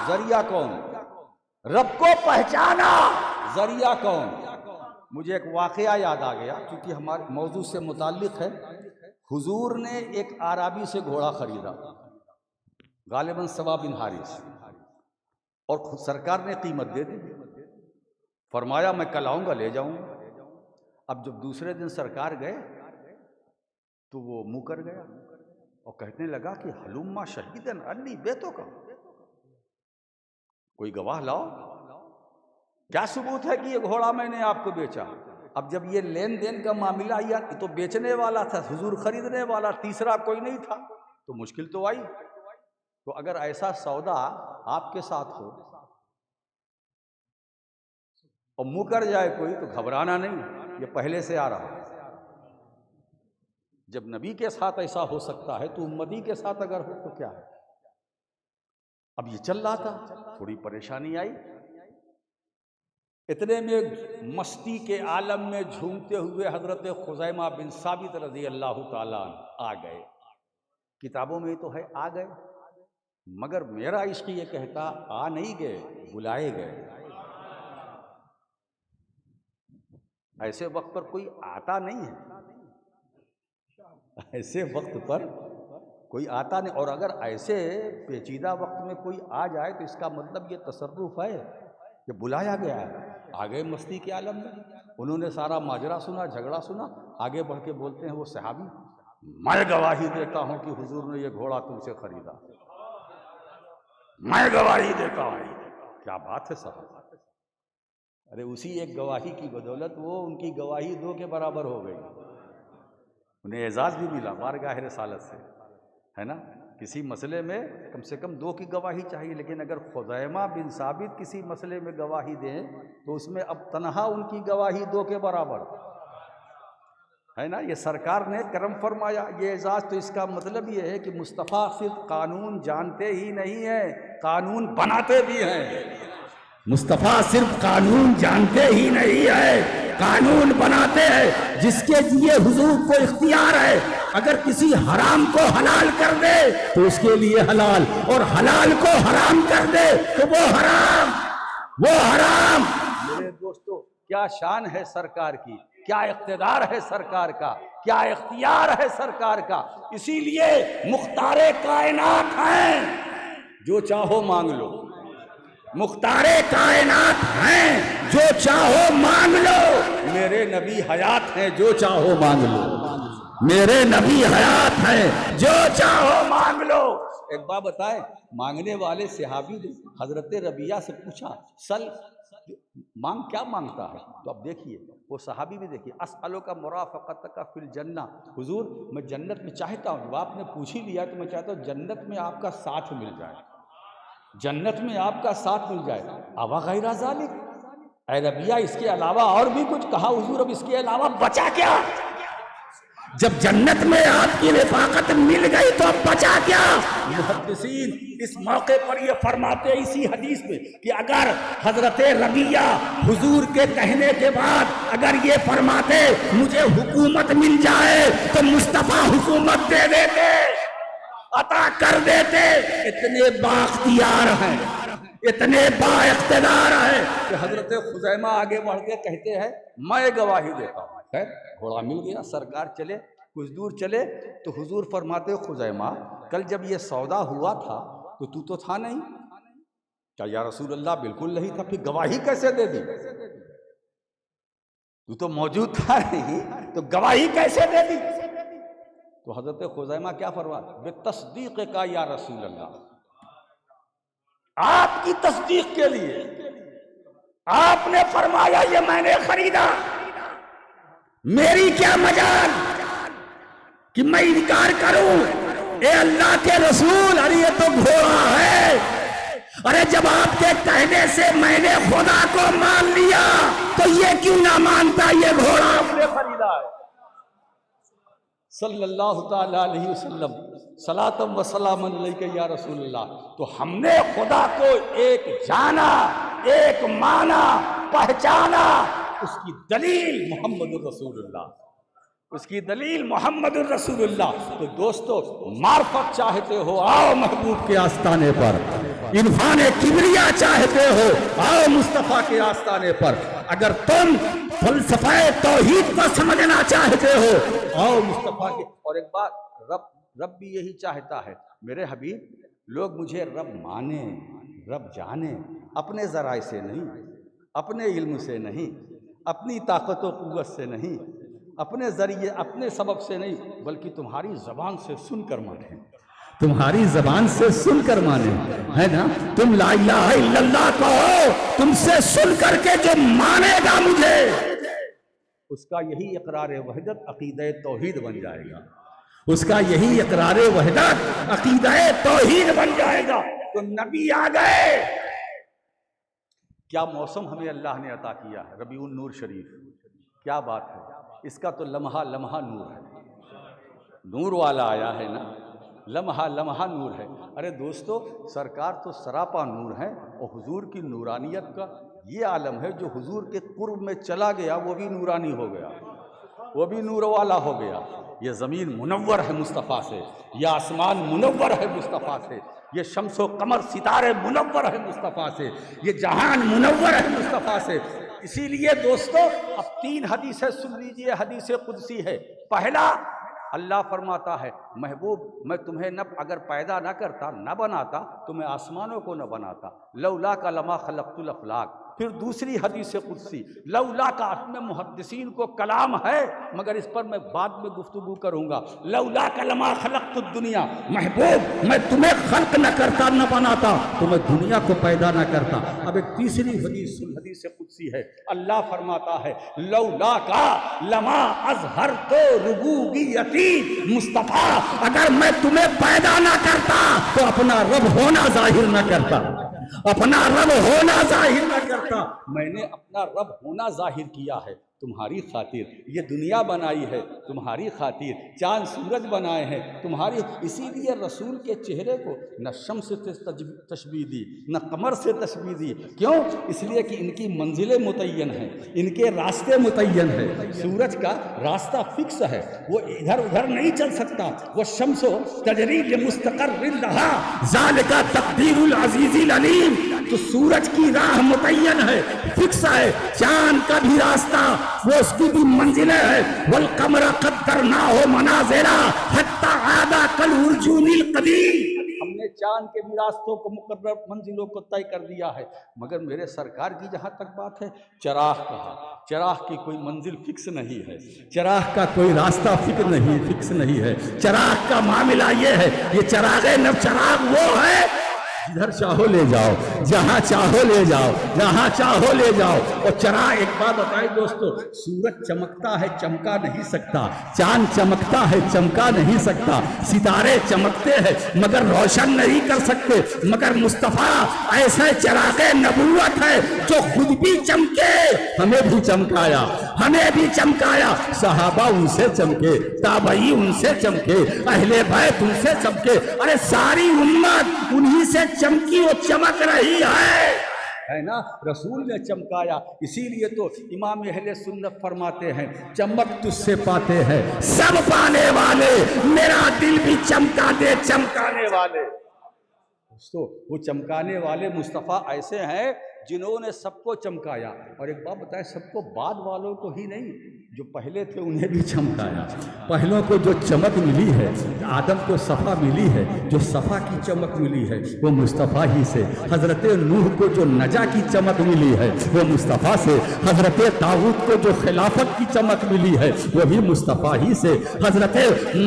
ذریعہ کون؟ رب کو پہچانا، ذریعہ کون؟ مجھے ایک واقعہ یاد آ گیا کیونکہ ہمارے موضوع سے متعلق ہے۔ حضور نے ایک اعرابی سے گھوڑا خریدا، غالباً سوا بن حارث، اور خود سرکار نے قیمت دے دی، فرمایا میں کل آؤں گا لے جاؤں گا۔ اب جب دوسرے دن سرکار گئے تو وہ منہ کر گیا اور کہنے لگا کہ حلوما شہیدن انی بیتوں کا، کوئی گواہ لاؤ، کیا ثبوت ہے کہ یہ گھوڑا میں نے آپ کو بیچا؟ اب جب یہ لین دین کا معاملہ آیا تو بیچنے والا تھا، حضور خریدنے والا، تیسرا کوئی نہیں تھا، تو مشکل تو آئی۔ تو اگر ایسا سودا آپ کے ساتھ ہو اور منہ کر جائے کوئی تو گھبرانا نہیں، یہ پہلے سے آ رہا ہے۔ جب نبی کے ساتھ ایسا ہو سکتا ہے تو امتی کے ساتھ اگر ہو تو کیا ہے؟ اب یہ چل رہا تھا، تھوڑی پریشانی آئی، اتنے میں مستی کے عالم میں جھومتے ہوئے حضرت خزیمہ بن ثابت رضی اللہ تعالیٰ آ گئے۔ کتابوں میں تو ہے آ گئے، مگر میرا عشق یہ کہتا آ نہیں گئے، بلائے گئے۔ ایسے وقت پر کوئی آتا نہیں ہے، ایسے وقت پر کوئی آتا نہیں، اور اگر ایسے پیچیدہ وقت میں کوئی آ جائے تو اس کا مطلب یہ تصرف ہے کہ بلایا گیا ہے۔ آگے مستی کے عالم میں انہوں نے سارا ماجرا سنا، جھگڑا سنا، آگے بڑھ کے بولتے ہیں وہ صحابی، میں گواہی دیتا ہوں کہ حضور نے یہ گھوڑا تم سے خریدا، میں گواہی دیتا ہوں۔ کیا بات ہے صاحب! ارے اسی ایک گواہی کی بدولت وہ ان کی گواہی 2 کے برابر ہو گئی، انہیں اعزاز بھی ملا بارگاہ رسالت سے، ہے نا؟ کسی مسئلے میں کم سے کم 2 کی گواہی چاہیے، لیکن اگر خزیمہ بن ثابت کسی مسئلے میں گواہی دیں تو اس میں اب تنہا ان کی گواہی 2 کے برابر ہے نا؟ یہ سرکار نے کرم فرمایا یہ اعزاز۔ تو اس کا مطلب یہ ہے کہ مصطفیٰ صرف قانون جانتے ہی نہیں ہیں، قانون بناتے بھی ہیں۔ مصطفیٰ صرف قانون جانتے ہی نہیں ہے، قانون بناتے ہیں۔ جس کے لیے حضور کو اختیار ہے، اگر کسی حرام کو حلال کر دے تو اس کے لیے حلال، اور حلال کو حرام کر دے تو وہ حرام، وہ حرام۔ میرے دوستو، کیا شان ہے سرکار کی، کیا اقتدار ہے سرکار کا، کیا اختیار ہے سرکار کا۔ اسی لیے مختار کائنات ہیں، جو چاہو مانگ لو، مختار کائنات ہیں، جو چاہو مانگ لو۔ میرے نبی حیات ہیں، جو چاہو مانگ لو، میرے نبی حیات ہیں، جو چاہو مانگ لو۔ ایک بات بتائیں، مانگنے والے صحابی نے حضرت ربیعہ سے پوچھا سل مانگ، کیا مانگتا ہے؟ تو اب دیکھیے وہ صحابی بھی دیکھیے، اسألک مرافقتک فی الجنہ، حضور میں جنت میں چاہتا ہوں، جب آپ نے پوچھ ہی لیا تو میں چاہتا ہوں جنت میں آپ کا ساتھ مل جائے، جنت میں آپ کا ساتھ مل جائے۔ اوا غیر ذالک، اے ربیعہ اس کے علاوہ اور بھی کچھ کہا؟ حضور اب اس کے علاوہ بچا کیا؟ جب جنت میں آپ کی رفاقت مل گئی تو اب بچا کیا؟ محدثین اس موقع پر یہ فرماتے اسی حدیث میں کہ اگر حضرت ربیہ حضور کے کہنے کے بعد اگر یہ فرماتے مجھے حکومت مل جائے تو مصطفیٰ حکومت دے دیتے، عطا کر دیتے. اتنے بااختیار ہیں، اتنے با اقتدار ہیں کہ حضرت خزیمہ آگے بڑھ کے کہتے ہیں میں گواہی دیتا ہوں. خیر گھوڑا مل گیا، سرکار چلے، کچھ دور چلے تو حضور فرماتے خزیمہ کل جب یہ سودا ہوا تھا تو تھا نہیں؟ کیا یا رسول اللہ بالکل نہیں تھا. پھر گواہی کیسے دے دی؟ تو موجود تھا نہیں تو گواہی کیسے دے دی؟ تو حضرت خزیمہ کیا فرماتے؟ بالتصدیق کا یا رسول اللہ، آپ کی تصدیق کے لیے آپ نے فرمایا یہ میں نے خریدا، میری کیا مجال کہ میں انکار کروں؟ اے اللہ کے رسول، ارے یہ تو گھوڑا ہے. ارے جب آپ کے کہنے سے میں نے خدا کو مان لیا تو یہ کیوں نہ مانتا یہ گھوڑا آپ نے خریدا ہے. صلی اللہ تعالی علیہ وسلم صلاۃ و سلام علیک یا رسول اللہ. تو ہم نے خدا کو ایک جانا، ایک مانا، پہچانا، اس کی دلیل محمد الرسول اللہ، اس کی دلیل محمد الرسول اللہ. تو دوستو معرفت چاہتے ہو آؤ محبوب کے آستانے پر، عرفان کبریا چاہتے ہو آؤ مصطفیٰ کے آستانے پر. اگر تم فلسفہ توحید کو سمجھنا چاہتے ہو آؤ مصطفیٰ کے. اور ایک بات، رب بھی یہی چاہتا ہے میرے حبیب، لوگ مجھے رب مانے، رب جانے، اپنے ذرائع سے نہیں، اپنے علم سے نہیں، اپنی طاقت و قوت سے نہیں، اپنے ذریعے اپنے سبب سے نہیں، بلکہ تمہاری زبان سے سن کر مانے، تمہاری زبان سے سن کر مانے، ہے نا. تم لا الہ الا اللہ کہو، تم سے سن کر کے جو مانے گا مجھے اس کا یہی اقرار وحدت عقیدہ توحید بن جائے گا، اس کا یہی اقرار وحدت عقیدہ توحید بن جائے گا. تو نبی آ گئے. کیا موسم ہمیں اللہ نے عطا کیا ہے، ربیع النور شریف، کیا بات ہے. اس کا تو لمحہ لمحہ نور ہے، نور والا آیا ہے نا، لمحہ لمحہ نور ہے. ارے دوستو سرکار تو سراپا نور ہے، اور حضور کی نورانیت کا یہ عالم ہے جو حضور کے قرب میں چلا گیا وہ بھی نورانی ہو گیا، وہ بھی نور والا ہو گیا. یہ زمین منور ہے مصطفیٰ سے، یہ آسمان منور ہے مصطفیٰ سے، یہ شمس و قمر ستارے منور ہے مصطفیٰ سے، یہ جہان منور ہے مصطفیٰ سے. اسی لیے دوستو اب 3 حدیثیں سن لیجئے. حدیث قدسی ہے. پہلا، اللہ فرماتا ہے محبوب میں تمہیں نہ اگر پیدا نہ کرتا، نہ بناتا تو میں آسمانوں کو نہ بناتا، لولا کا لما خلقت الافلاق. پھر دوسری حدیث قدسی، لولا کا اپنے محدثین کو کلام ہے مگر اس پر میں بعد میں گفتگو کروں گا. لولا کا لما خلقت الدنیا، محبوب میں تمہیں خلق نہ کرتا، نہ بناتا تو میں دنیا کو پیدا نہ کرتا. اب ایک تیسری حدیث قدسی ہے. اللہ فرماتا ہے لولا کا لما اظہرت ربوبیتی، مصطفیٰ اگر میں تمہیں پیدا نہ کرتا تو اپنا رب ہونا ظاہر نہ کرتا، اپنا رب ہونا ظاہر نہ کرتا. میں نے اپنا رب ہونا ظاہر کیا ہے تمہاری خاطر. یہ دنیا بنائی ہے تمہاری خاطر، چاند سورج بنائے ہیں تمہاری. اسی لیے رسول کے چہرے کو نہ شمس سے تشبیہ دی، نہ قمر سے تشبیہ دی. کیوں؟ اس لیے کہ ان کی منزلیں متعین ہیں، ان کے راستے متعین ہیں. سورج کا راستہ فکس ہے، وہ ادھر ادھر نہیں چل سکتا. وہ شمس تجری لمستقر لہا ذالک تقدیر العزیز العلیم. تو سورج کی راہ متعین ہے، فکس ہے. چاند کا بھی راستہ وہ اس کی بھی منزلیں ہے. والقمر قدرناہ منازل حتی عاد کالعرجون القدیم. ہم نے چاند کے بھی راستوں کو مقرر منزلوں کو طے کر دیا ہے. مگر میرے سرکار کی جہاں تک بات ہے، چراغ کا، چراغ کی کوئی منزل فکس نہیں ہے، چراغ کا کوئی راستہ فکس نہیں ہے. چراغ کا معاملہ یہ ہے، یہ چراغ نب چراغ وہ ہے جدھر چاہو لے جاؤ، جہاں چاہو لے جاؤ، جہاں چاہو لے جاؤ. اور چراغ ایک بات بتائیں دوستو، سورج چمکتا ہے چمکا نہیں سکتا، چاند چمکتا ہے چمکا نہیں سکتا، ستارے چمکتے ہیں مگر روشن نہیں کر سکتے. مگر مصطفیٰ ایسے چراغ نبوت ہے جو خود بھی چمکے، ہمیں بھی چمکایا، ہمیں بھی چمکایا، صحابہ ان سے چمکے، تابعی ان سے چمکے، اہل بیت ان سے چمکے، ارے ساری امت انہی سے چمکی و چمک رہی ہے نا، رسول نے چمکایا۔ اسی لیے تو امام اہل سنت فرماتے ہیں چمک تجھ سے پاتے ہیں سب پانے والے، میرا دل بھی چمکا دے چمکانے والے۔ دوستو وہ چمکانے والے مصطفیٰ ایسے ہیں جنہوں نے سب کو چمکایا، اور ایک بات بتائے، سب کو بعد والوں کو ہی نہیں، جو پہلے تھے انہیں بھی چمکایا۔ پہلوں کو جو چمک ملی ہے، آدم کو صفا ملی ہے، جو صفا کی چمک ملی ہے وہ مصطفیٰ ہی سے۔ حضرت نوح کو جو نجا کی چمک ملی ہے وہ مصطفیٰ سے۔ حضرت داؤد کو جو خلافت کی چمک ملی ہے وہ بھی مصطفیٰ ہی سے۔ حضرت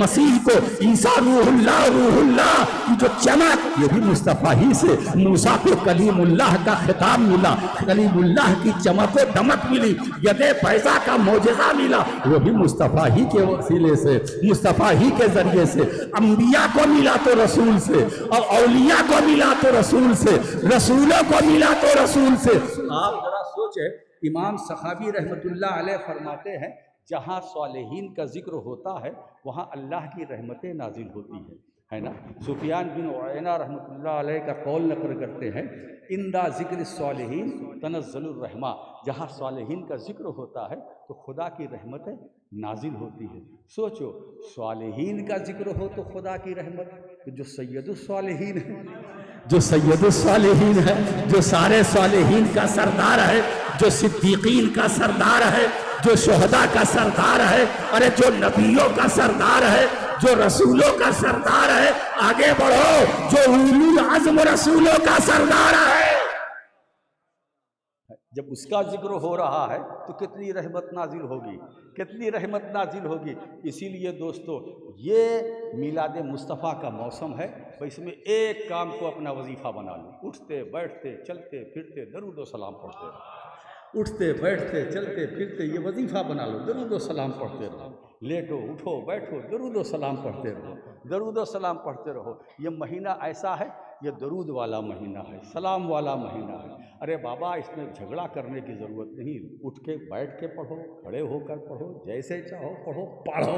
مسیح کو عیسیٰ روح اللہ کی جو چمک، یہ بھی مصطفیٰ ہی سے۔ موسیٰ کو کلیم اللہ کا خطاب ملا، کلیم اللہ کی چمک و دمک ملی، ید بیضا کا معجزہ ملا، وہ بھی مصطفیٰ ہی کے وسیلے سے، مصطفیٰ ہی کے ذریعے سے۔ انبیاء کو ملا تو رسول سے، اور اولیاء کو ملا تو رسول سے، رسولوں کو ملا تو رسول سے۔ آپ ذرا سوچیں، امام سخاوی رحمۃ اللہ علیہ فرماتے ہیں جہاں صالحین کا ذکر ہوتا ہے وہاں اللہ کی رحمتیں نازل ہوتی ہے نا۔ سفیان بن عیینہ رحمۃ اللہ علیہ کا قول نقل کرتے ہیں، اندہ ذکر الصالحین تنزل الرحمہ، جہاں صالحین کا ذکر ہوتا ہے تو خدا کی رحمتیں نازل ہوتی ہے۔ سوچو، صالحین کا ذکر ہو تو خدا کی رحمت، جو سید الصالحین ہے، جو سید الصالحین ہے، جو سارے صالحین کا سردار ہے، جو صدیقین کا سردار ہے، جو شہداء کا سردار ہے، ارے جو نبیوں کا سردار ہے، جو رسولوں کا سردار ہے، آگے بڑھو، جو اولو العزم رسولوں کا سردار ہے۔ جب اس کا ذکر ہو رہا ہے تو کتنی رحمت نازل ہوگی، کتنی رحمت نازل ہوگی۔ اسی لیے دوستو یہ میلاد مصطفیٰ کا موسم ہے، اس میں ایک کام کو اپنا وظیفہ بنا لو، اٹھتے بیٹھتے چلتے پھرتے درود و سلام پڑھتے رہو، اٹھتے بیٹھتے چلتے پھرتے یہ وظیفہ بنا لو، درود و سلام پڑھتے رہو، لیٹو اٹھو بیٹھو درود و سلام پڑھتے رہو، درود و سلام پڑھتے رہو۔ یہ مہینہ ایسا ہے، یہ درود والا مہینہ ہے، سلام والا مہینہ ہے۔ ارے بابا اس میں جھگڑا کرنے کی ضرورت نہیں، اٹھ کے بیٹھ کے پڑھو، کھڑے ہو کر پڑھو، جیسے چاہو پڑھو، پڑھو۔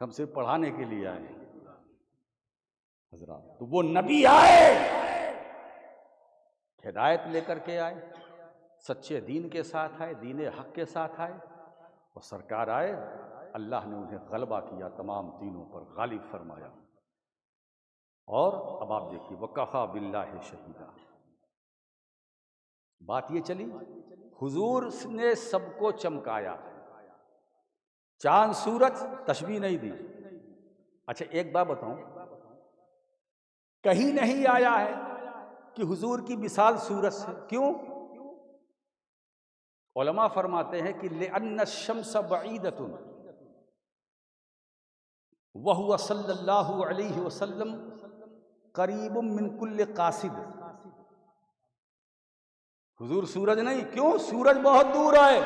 ہم صرف پڑھانے کے لیے آئے ہیں حضرات، تو وہ نبی آئے، ہدایت لے کر کے آئے، سچے دین کے ساتھ آئے، دین حق کے ساتھ آئے، اور سرکار آئے، اللہ نے انہیں غلبہ کیا، تمام دینوں پر غالب فرمایا۔ اور اب آپ دیکھیے وَكَفَى بِاللَّهِ شَهِيدًا، بات یہ چلی حضور نے سب کو چمکایا، چاند سورج تشبیہ نہیں دی۔ اچھا ایک بات بتاؤں، کہیں نہیں آیا ہے کہ حضور کی مثال سورج سے، کیوں؟ علماء فرماتے ہیں کہ لِأَنَّ الشَّمْسَ بَعِيدَةٌ وَهُوَ صلی اللہ علیہ وسلم قریب من کل قاصد۔ حضور سورج نہیں، کیوں؟ سورج بہت دور ہے،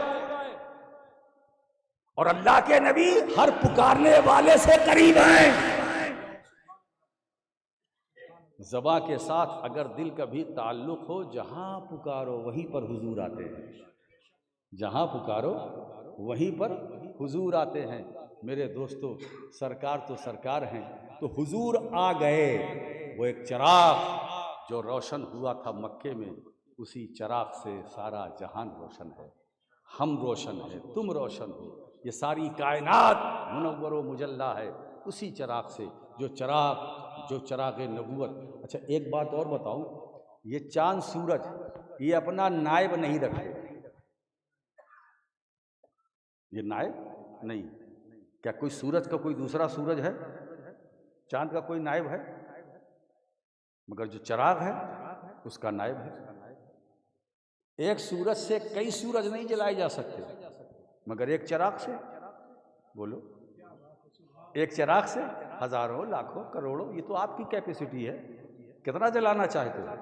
اور اللہ کے نبی ہر پکارنے والے سے قریب ہیں۔ زباں کے ساتھ اگر دل کا بھی تعلق ہو، جہاں پکارو وہیں پر حضور آتے ہیں، جہاں پکارو وہیں پر حضور آتے ہیں۔ میرے دوستو سرکار تو سرکار ہیں، تو حضور آ گئے، وہ ایک چراغ جو روشن ہوا تھا مکے میں، اسی چراغ سے سارا جہان روشن ہے، ہم روشن ہیں، تم روشن ہو، یہ ساری کائنات منور و مجلہ ہے اسی چراغ سے، جو چراغ نبوت۔ اچھا ایک بات اور بتاؤں، یہ چاند سورج یہ اپنا نائب نہیں رکھتے، یہ نائب نہیں۔ کیا کوئی سورج کا کوئی دوسرا سورج ہے؟ چاند کا کوئی نائب ہے؟ مگر جو چراغ ہے اس کا نائب ہے۔ ایک سورج سے کئی سورج نہیں جلائے جا سکتے، مگر ایک چراغ سے، بولو، ایک چراغ سے ہزاروں لاکھوں کروڑوں، یہ تو آپ کی کیپیسٹی ہے، کتنا جلانا چاہتے ہو،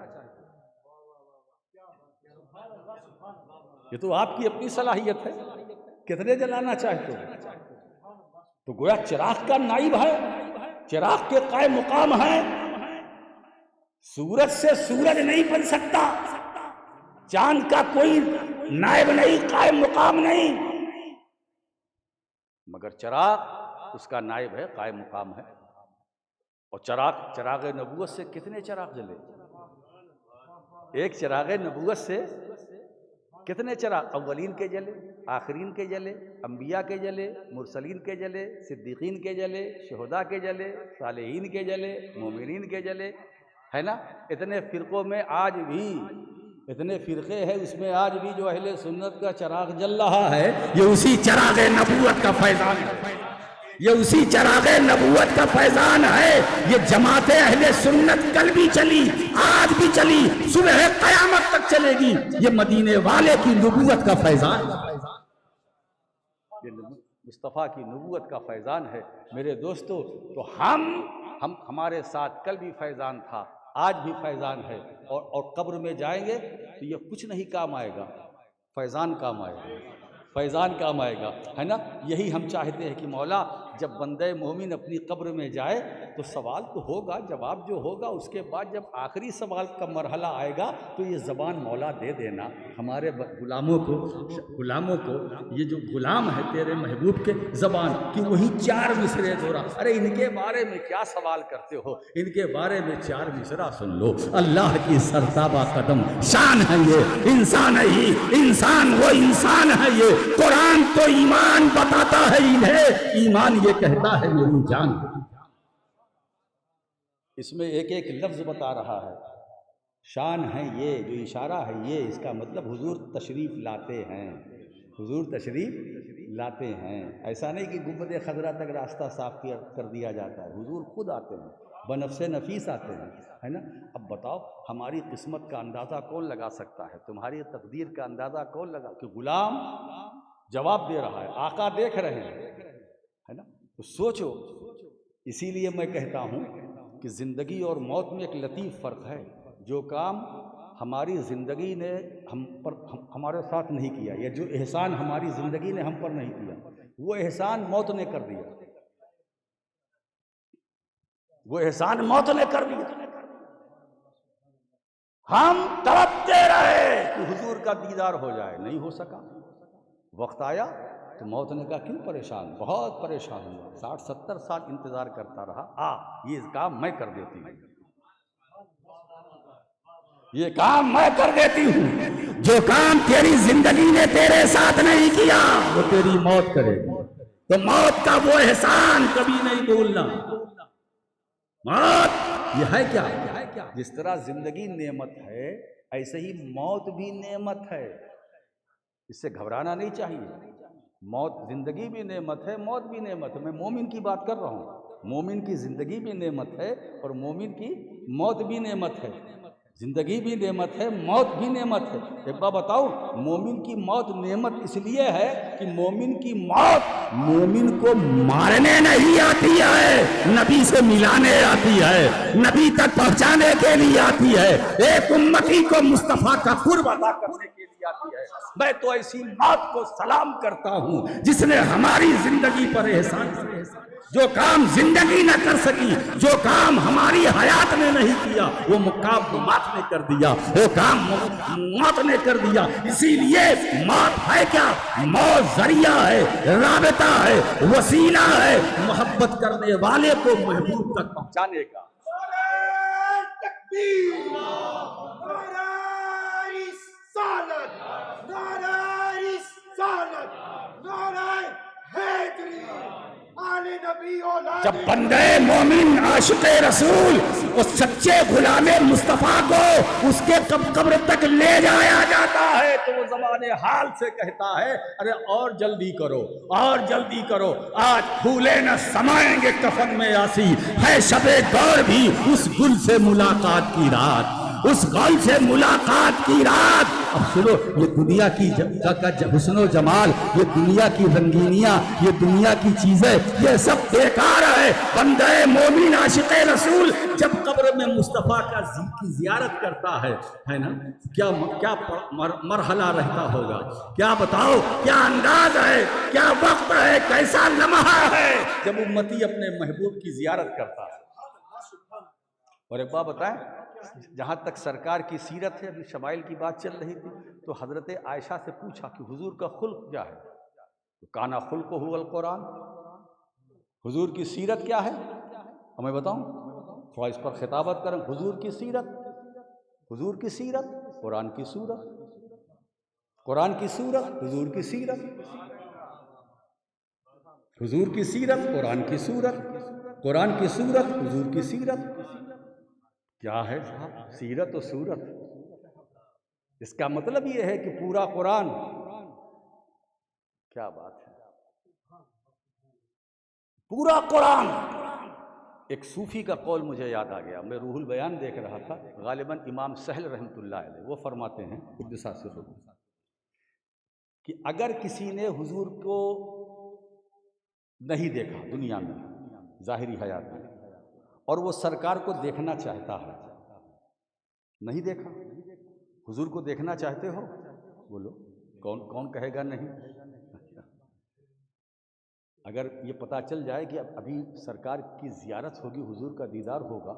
یہ تو آپ کی اپنی صلاحیت ہے، کتنے جلانا چاہتے ہو۔ تو گویا چراغ کا نائب ہے، چراغ کے قائم مقام ہے۔ سورج سے سورج نہیں بن سکتا، چاند کا کوئی نائب نہیں، قائم مقام نہیں، مگر چراغ اس کا نائب ہے، قائم مقام ہے۔ اور چراغ نبوت سے کتنے چراغ جلے؟ ایک چراغ نبوت سے کتنے چراغ؟ اولین کے جلے، آخرین کے جلے، انبیاء کے جلے، مرسلین کے جلے، صدیقین کے جلے، شہداء کے جلے، صالحین کے جلے، مومنین کے جلے، ہے نا؟ اتنے فرقوں میں آج بھی، اتنے فرقے ہیں، اس میں آج بھی جو اہل سنت کا چراغ جل رہا ہے، یہ اسی چراغ نبوت کا فیضان ہے، یہ اسی چراغ نبوت کا فیضان ہے۔ یہ جماعت اہل سنت کل بھی چلی، آج بھی چلی، صبح قیامت تک چلے گی، یہ مدینے والے کی نبوت کا فیضان ہے، یہ مصطفیٰ کی نبوت کا فیضان ہے میرے دوستو۔ تو ہمارے ساتھ کل بھی فیضان تھا، آج بھی فیضان ہے، اور قبر میں جائیں گے تو یہ کچھ نہیں کام آئے گا، فیضان کام آئے گا، فیضان کام آئے گا، ہے نا؟ یہی ہم چاہتے ہیں کہ مولا جب بندہ مومن اپنی قبر میں جائے تو سوال تو ہوگا، جواب جو ہوگا، اس کے بعد جب آخری سوال کا مرحلہ آئے گا تو یہ زبان مولا دے دینا ہمارے غلاموں کو، یہ جو غلام ہے تیرے محبوب کے زبان کی، وہی 4 مصرے دورا، ارے ان کے بارے میں کیا سوال کرتے ہو، ان کے بارے میں 4 مصرع سن لو۔ اللہ کی سرتابہ قدم شان ہے یہ، انسان ہے ہی، انسان وہ انسان ہے یہ، قرآن تو ایمان بتاتا ہے انہیں، ایمان یہ کہتا ہے میری جان۔ اس میں ایک ایک لفظ بتا رہا ہے، شان ہے یہ، جو اشارہ ہے یہ، اس کا مطلب حضور تشریف لاتے ہیں، حضور تشریف لاتے ہیں۔ ایسا نہیں کہ گنبد خضرا تک راستہ صاف کر دیا جاتا ہے، حضور خود آتے ہیں، بنفس نفیس آتے ہیں، ہے نا؟ اب بتاؤ ہماری قسمت کا اندازہ کون لگا سکتا ہے؟ تمہاری تقدیر کا اندازہ کون لگا؟ کہ غلام جواب دے رہا ہے، آقا دیکھ رہے ہیں، ہے نا؟ تو سوچو، اسی لیے میں کہتا ہوں کہ زندگی اور موت میں ایک لطیف فرق ہے۔ جو کام ہماری زندگی نے ہمارے ساتھ نہیں کیا، یا جو احسان ہماری زندگی نے ہم پر نہیں کیا، وہ احسان موت نے کر دیا، وہ احسان موت نے کر دیا۔ ہم تڑپتے رہے کہ حضور کا دیدار ہو جائے، نہیں ہو سکا۔ وقت آیا تو موت نے کہا کیوں پریشان، بہت پریشان ہوا، 60-70 سال انتظار کرتا رہا، یہ کام میں کر دیتی ہوں، یہ کام میں کر دیتی ہوں۔ جو کام تیری زندگی نے تیرے ساتھ نہیں کیا وہ تیری موت کرے گی، تو موت کا وہ احسان کبھی نہیں بھولنا۔ موت یہ ہے کیا؟ جس طرح زندگی نعمت ہے ایسے ہی موت بھی نعمت ہے، اس سے گھبرانا نہیں چاہیے۔ موت، زندگی بھی نعمت ہے، موت بھی نعمت ہے۔ میں مومن کی بات کر رہا ہوں، مومن کی زندگی بھی نعمت ہے اور مومن کی موت بھی نعمت ہے۔ زندگی بھی نعمت ہے، موت بھی نعمت ہے۔ ایک بات بتاؤ، مومن کی موت نعمت اس لیے ہے کہ مومن کی موت مومن کو مارنے نہیں آتی ہے، نبی سے ملانے آتی ہے، نبی تک پہنچانے کے لیے آتی ہے، ایک امتی کو مصطفیٰ کا قرب عطا کرنے کے لیے آتی ہے۔ میں تو ایسی موت کو سلام کرتا ہوں جس نے ہماری زندگی پر احسان کیا، جو کام زندگی نہ کر سکی، جو کام ہماری حیات نے نہیں کیا، وہ مقام موت نے کر دیا، وہ کام موت نے کر دیا۔ اسی لیے موت ہے کیا؟ موت ذریعہ ہے، رابطہ ہے، وسیلہ ہے محبت کرنے والے کو محبوب تک جانے کا۔ نعرہ تکبیر، نعرہ رسالت، نعرہ رسالت، نعرہ حیدری، آل نبی اولاد۔ جب بندے مومن عاشق رسول اس سچے غلام مصطفیٰ کو اس کے قبر تک لے جایا جاتا ہے تو وہ زمانے حال سے کہتا ہے ارے اور جلدی کرو، اور جلدی کرو، آج پھولے نہ سمائیں گے کفن میں یاسی، ہے شب دور بھی اس گل سے ملاقات کی رات، اس گل سے ملاقات کی رات۔ اب سنو، یہ دنیا کی حسن و جمال، یہ دنیا کی رنگینیاں، یہ دنیا کی چیزیں، یہ سب بیکار ہے۔ بندہ مومن عاشق رسول جب قبر میں مصطفیٰ کی زیارت کرتا ہے نا، کیا مرحلہ رہتا ہوگا، کیا بتاؤ، کیا انداز ہے، کیا وقت ہے، کیسا لمحہ ہے جب امتی اپنے محبوب کی زیارت کرتا ہے۔ اور ایک بات بتائیں، جہاں تک سرکار کی سیرت ہے، ابھی شمائل کی بات چل رہی تھی، تو حضرت عائشہ سے پوچھا کہ حضور کا خلق کیا ہے؟ تو کانا خلق هو القرآن، حضور کی سیرت کیا ہے؟ اور میں بتاؤں تھوڑا اس پر خطابت کریں، حضور کی سیرت، حضور کی سیرت قرآن کی صورت، قرآن کی صورت حضور کی سیرت، حضور کی سیرت قرآن کی صورت، قرآن کی صورت حضور کی سیرت۔ کیا ہے صاحب سیرت و صورت؟ اس کا مطلب یہ ہے کہ پورا قرآن، کیا بات ہے، پورا قرآن۔ ایک صوفی کا قول مجھے یاد آ گیا، میں روح البیان دیکھ رہا تھا، غالباً امام سہل رحمۃ اللہ علیہ، وہ فرماتے ہیں قدس سرہ کہ اگر کسی نے حضور کو نہیں دیکھا دنیا میں ظاہری حیات میں، اور وہ سرکار کو دیکھنا چاہتا ہے، نہیں دیکھا، حضور کو دیکھنا چاہتے ہو؟ بولو کون کہے گا نہیں؟ اگر یہ پتہ چل جائے کہ ابھی سرکار کی زیارت ہوگی، حضور کا دیدار ہوگا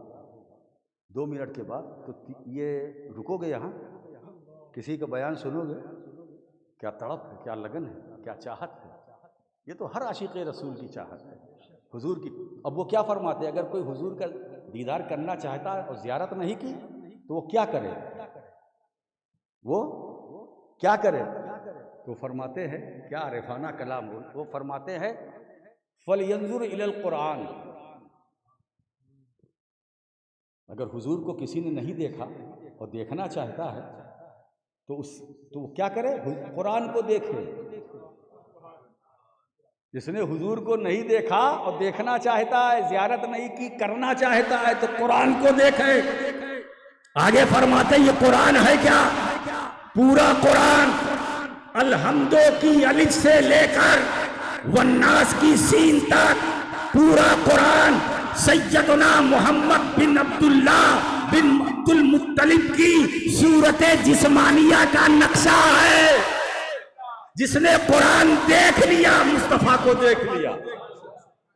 2 منٹ کے بعد، تو یہ رکو گے یہاں؟ کسی کا بیان سنو گے؟ کیا تڑپ ہے، کیا لگن ہے، کیا چاہت ہے؟ یہ تو ہر عاشق رسول کی چاہت ہے حضور کی۔ اب وہ کیا فرماتے ہیں، اگر کوئی حضور کا دیدار کرنا چاہتا ہے اور زیارت نہیں کی تو وہ کیا کرے؟ وہ کیا کرے؟ تو فرماتے ہیں، کیا عارفانہ کلام، وہ فرماتے ہیں فَلْيَنْظُرْ إِلَى الْقُرْآنِ، اگر حضور کو کسی نے نہیں دیکھا اور دیکھنا چاہتا ہے تو وہ کیا کرے؟ قرآن کو دیکھے۔ جس نے حضور کو نہیں دیکھا اور دیکھنا چاہتا ہے، زیارت نہیں کی، کرنا چاہتا ہے، تو قرآن کو دیکھے۔ آگے فرماتے یہ قرآن ہے کیا؟ پورا قرآن، الحمدو کی الف سے لے کر والناس کی سین تک پورا قرآن سیدنا محمد بن عبداللہ بن عبد المطلب کی صورت جسمانیہ کا نقشہ ہے۔ جس نے قرآن دیکھ لیا مصطفیٰ کو دیکھ لیا۔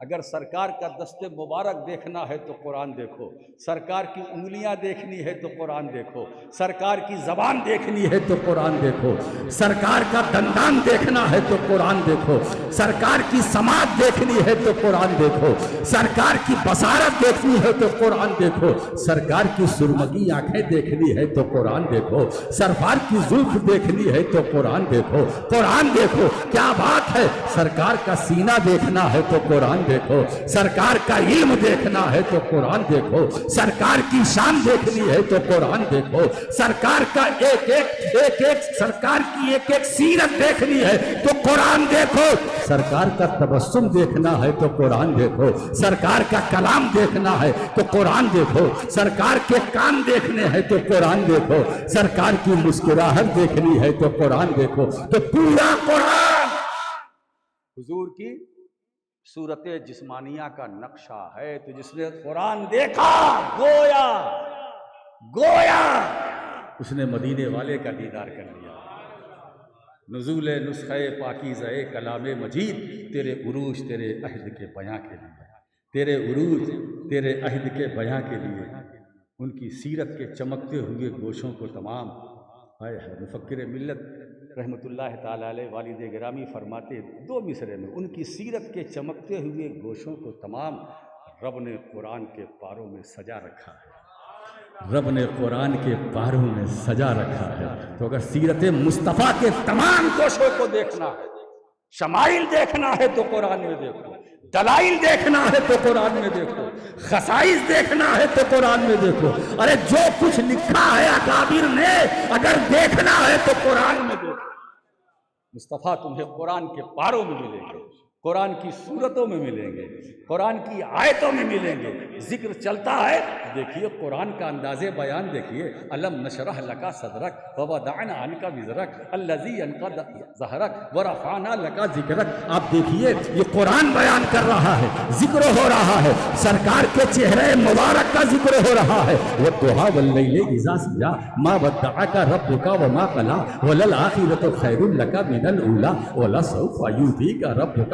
اگر سرکار کا دست مبارک دیکھنا ہے تو قرآن دیکھو، سرکار کی انگلیاں دیکھنی ہے تو قرآن دیکھو، سرکار کی زبان دیکھنی ہے تو قرآن دیکھو، سرکار کا دندان دیکھنا ہے تو قرآن دیکھو، سرکار کی سماعت دیکھنی ہے تو قرآن دیکھو، سرکار کی بصارت دیکھنی ہے تو قرآن دیکھو، سرکار کی سرمگی آنکھیں دیکھنی ہے تو قرآن دیکھو، سرکار کی زلف دیکھنی ہے تو قرآن دیکھو، قرآن دیکھو۔ کیا بات ہے، سرکار کا سینہ دیکھنا ہے تو قرآن دیکھو، سرکار کا علم دیکھنا ہے تو قرآن دیکھو، سرکار کی شان دیکھنی ہے تو قرآن دیکھو، سرکار کا ایک ایک سرکار کی ایک ایک سیرت دیکھنی ہے تو قرآن دیکھو، سرکار کا تبسم دیکھنا ہے تو قرآن دیکھو، سرکار کا کلام دیکھنا ہے تو قرآن دیکھو، سرکار کے کام دیکھنے ہیں تو قرآن دیکھو، سرکار کی مسکراہٹ دیکھنی ہے تو قرآن دیکھو۔ تو پورا قرآن حضور کی صورت جسمانیہ کا نقشہ ہے۔ تو جس نے قرآن دیکھا گویا اس نے مدینے والے کا دیدار کر لیا۔ نزول نسخہ پاکیزہ کلام مجید، تیرے عروج تیرے عہد کے بیاں کے لیے، تیرے عروج تیرے عہد کے بیاں کے لیے، ان کی سیرت کے چمکتے ہوئے گوشوں کو تمام مفکر ملت رحمۃ اللہ تعالیٰ علیہ والد گرامی فرماتے 2 مصرے میں، ان کی سیرت کے چمکتے ہوئے گوشوں کو تمام رب نے قرآن کے پاروں میں سجا رکھا ہے، رب نے قرآن کے پاروں میں سجا رکھا ہے۔ تو اگر سیرت مصطفیٰ کے تمام گوشوں کو دیکھنا ہے، شمائل دیکھنا ہے تو قرآن میں دیکھو، دلائل دیکھنا ہے تو قرآن میں دیکھو، خصائص دیکھنا ہے تو قرآن میں دیکھو۔ ارے جو کچھ لکھا ہے اکابر نے، اگر دیکھنا ہے تو قرآن میں دیکھو۔ مصطفیٰ تمہیں قرآن کے پاروں میں ملیں گے، قرآن کی صورتوں میں ملیں گے، قرآن کی آیتوں میں ملیں گے۔ ذکر چلتا ہے، دیکھیے قرآن کا انداز بیان دیکھیے، الم نشرح لک صدرک ووضعنا عنک وزرک الذی انقض ظہرک ورفعنا لک ذکرک۔ آپ دیکھیے یہ قرآن بیان کر رہا ہے، ذکر ہو رہا ہے، سرکار کے چہرے مبارک کا ذکر ہو رہا ہے۔ والضحی واللیل اذا سجی ما ودعک ربک وما قلی وللآخرۃ خیر لک من الاولی ولسوف یعطیک ربک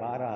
12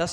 10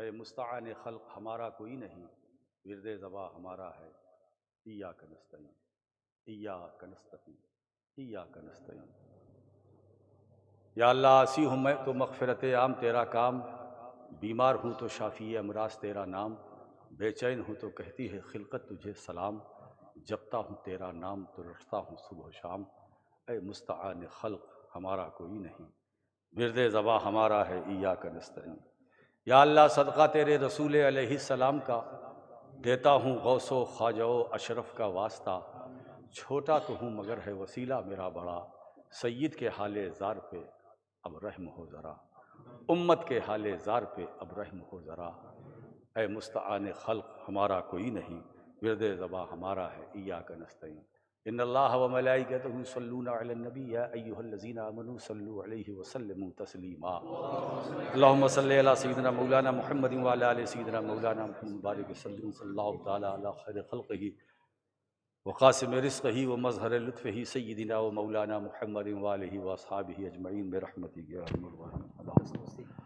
اے مستعان خلق ہمارا کوئی نہیں، ورد زبا ہمارا ہے ایاک نستعین، ایاک نستعین، ایاک نستعین۔ یا اللہ آسی ہوں میں تو مغفرت عام تیرا کام، بیمار ہوں تو شافی امراض تیرا نام، بے چین ہوں تو کہتی ہے خلقت تجھے سلام، جپتا ہوں تیرا نام تو رٹتا ہوں صبح و شام۔ اے مستعان خلق ہمارا کوئی نہیں، ورد زبا ہمارا ہے ایاک نستعین۔ یا اللہ صدقہ تیرے رسول علیہ السلام کا دیتا ہوں غوث و خواجہ و اشرف کا واسطہ، چھوٹا تو ہوں مگر ہے وسیلہ میرا بڑا، سید کے حال زار پہ اب رحم ہو ذرا، امت کے حال زار پہ اب رحم ہو ذرا۔ اے مستعان خلق ہمارا کوئی نہیں، ورد زبا ہمارا ہے ایاک نستعین۔ ان اللہ و ملائکتہ یصلون علی النبی یا ایھا الذین آمنوا صلوا علیہ وسلموا تسلیما۔ اللہم صلی علی سیدنا مولانا محمد وعلی آل سیدنا مولانا محمد بارک وسلم صلی اللہ تعالی علی خیر خلقہ وقاسم رزقہ ومظہر لطفہ سیدنا و مولانا محمد وآلہ واصحابہ اجمعین برحمتک یا ارحم الراحمین۔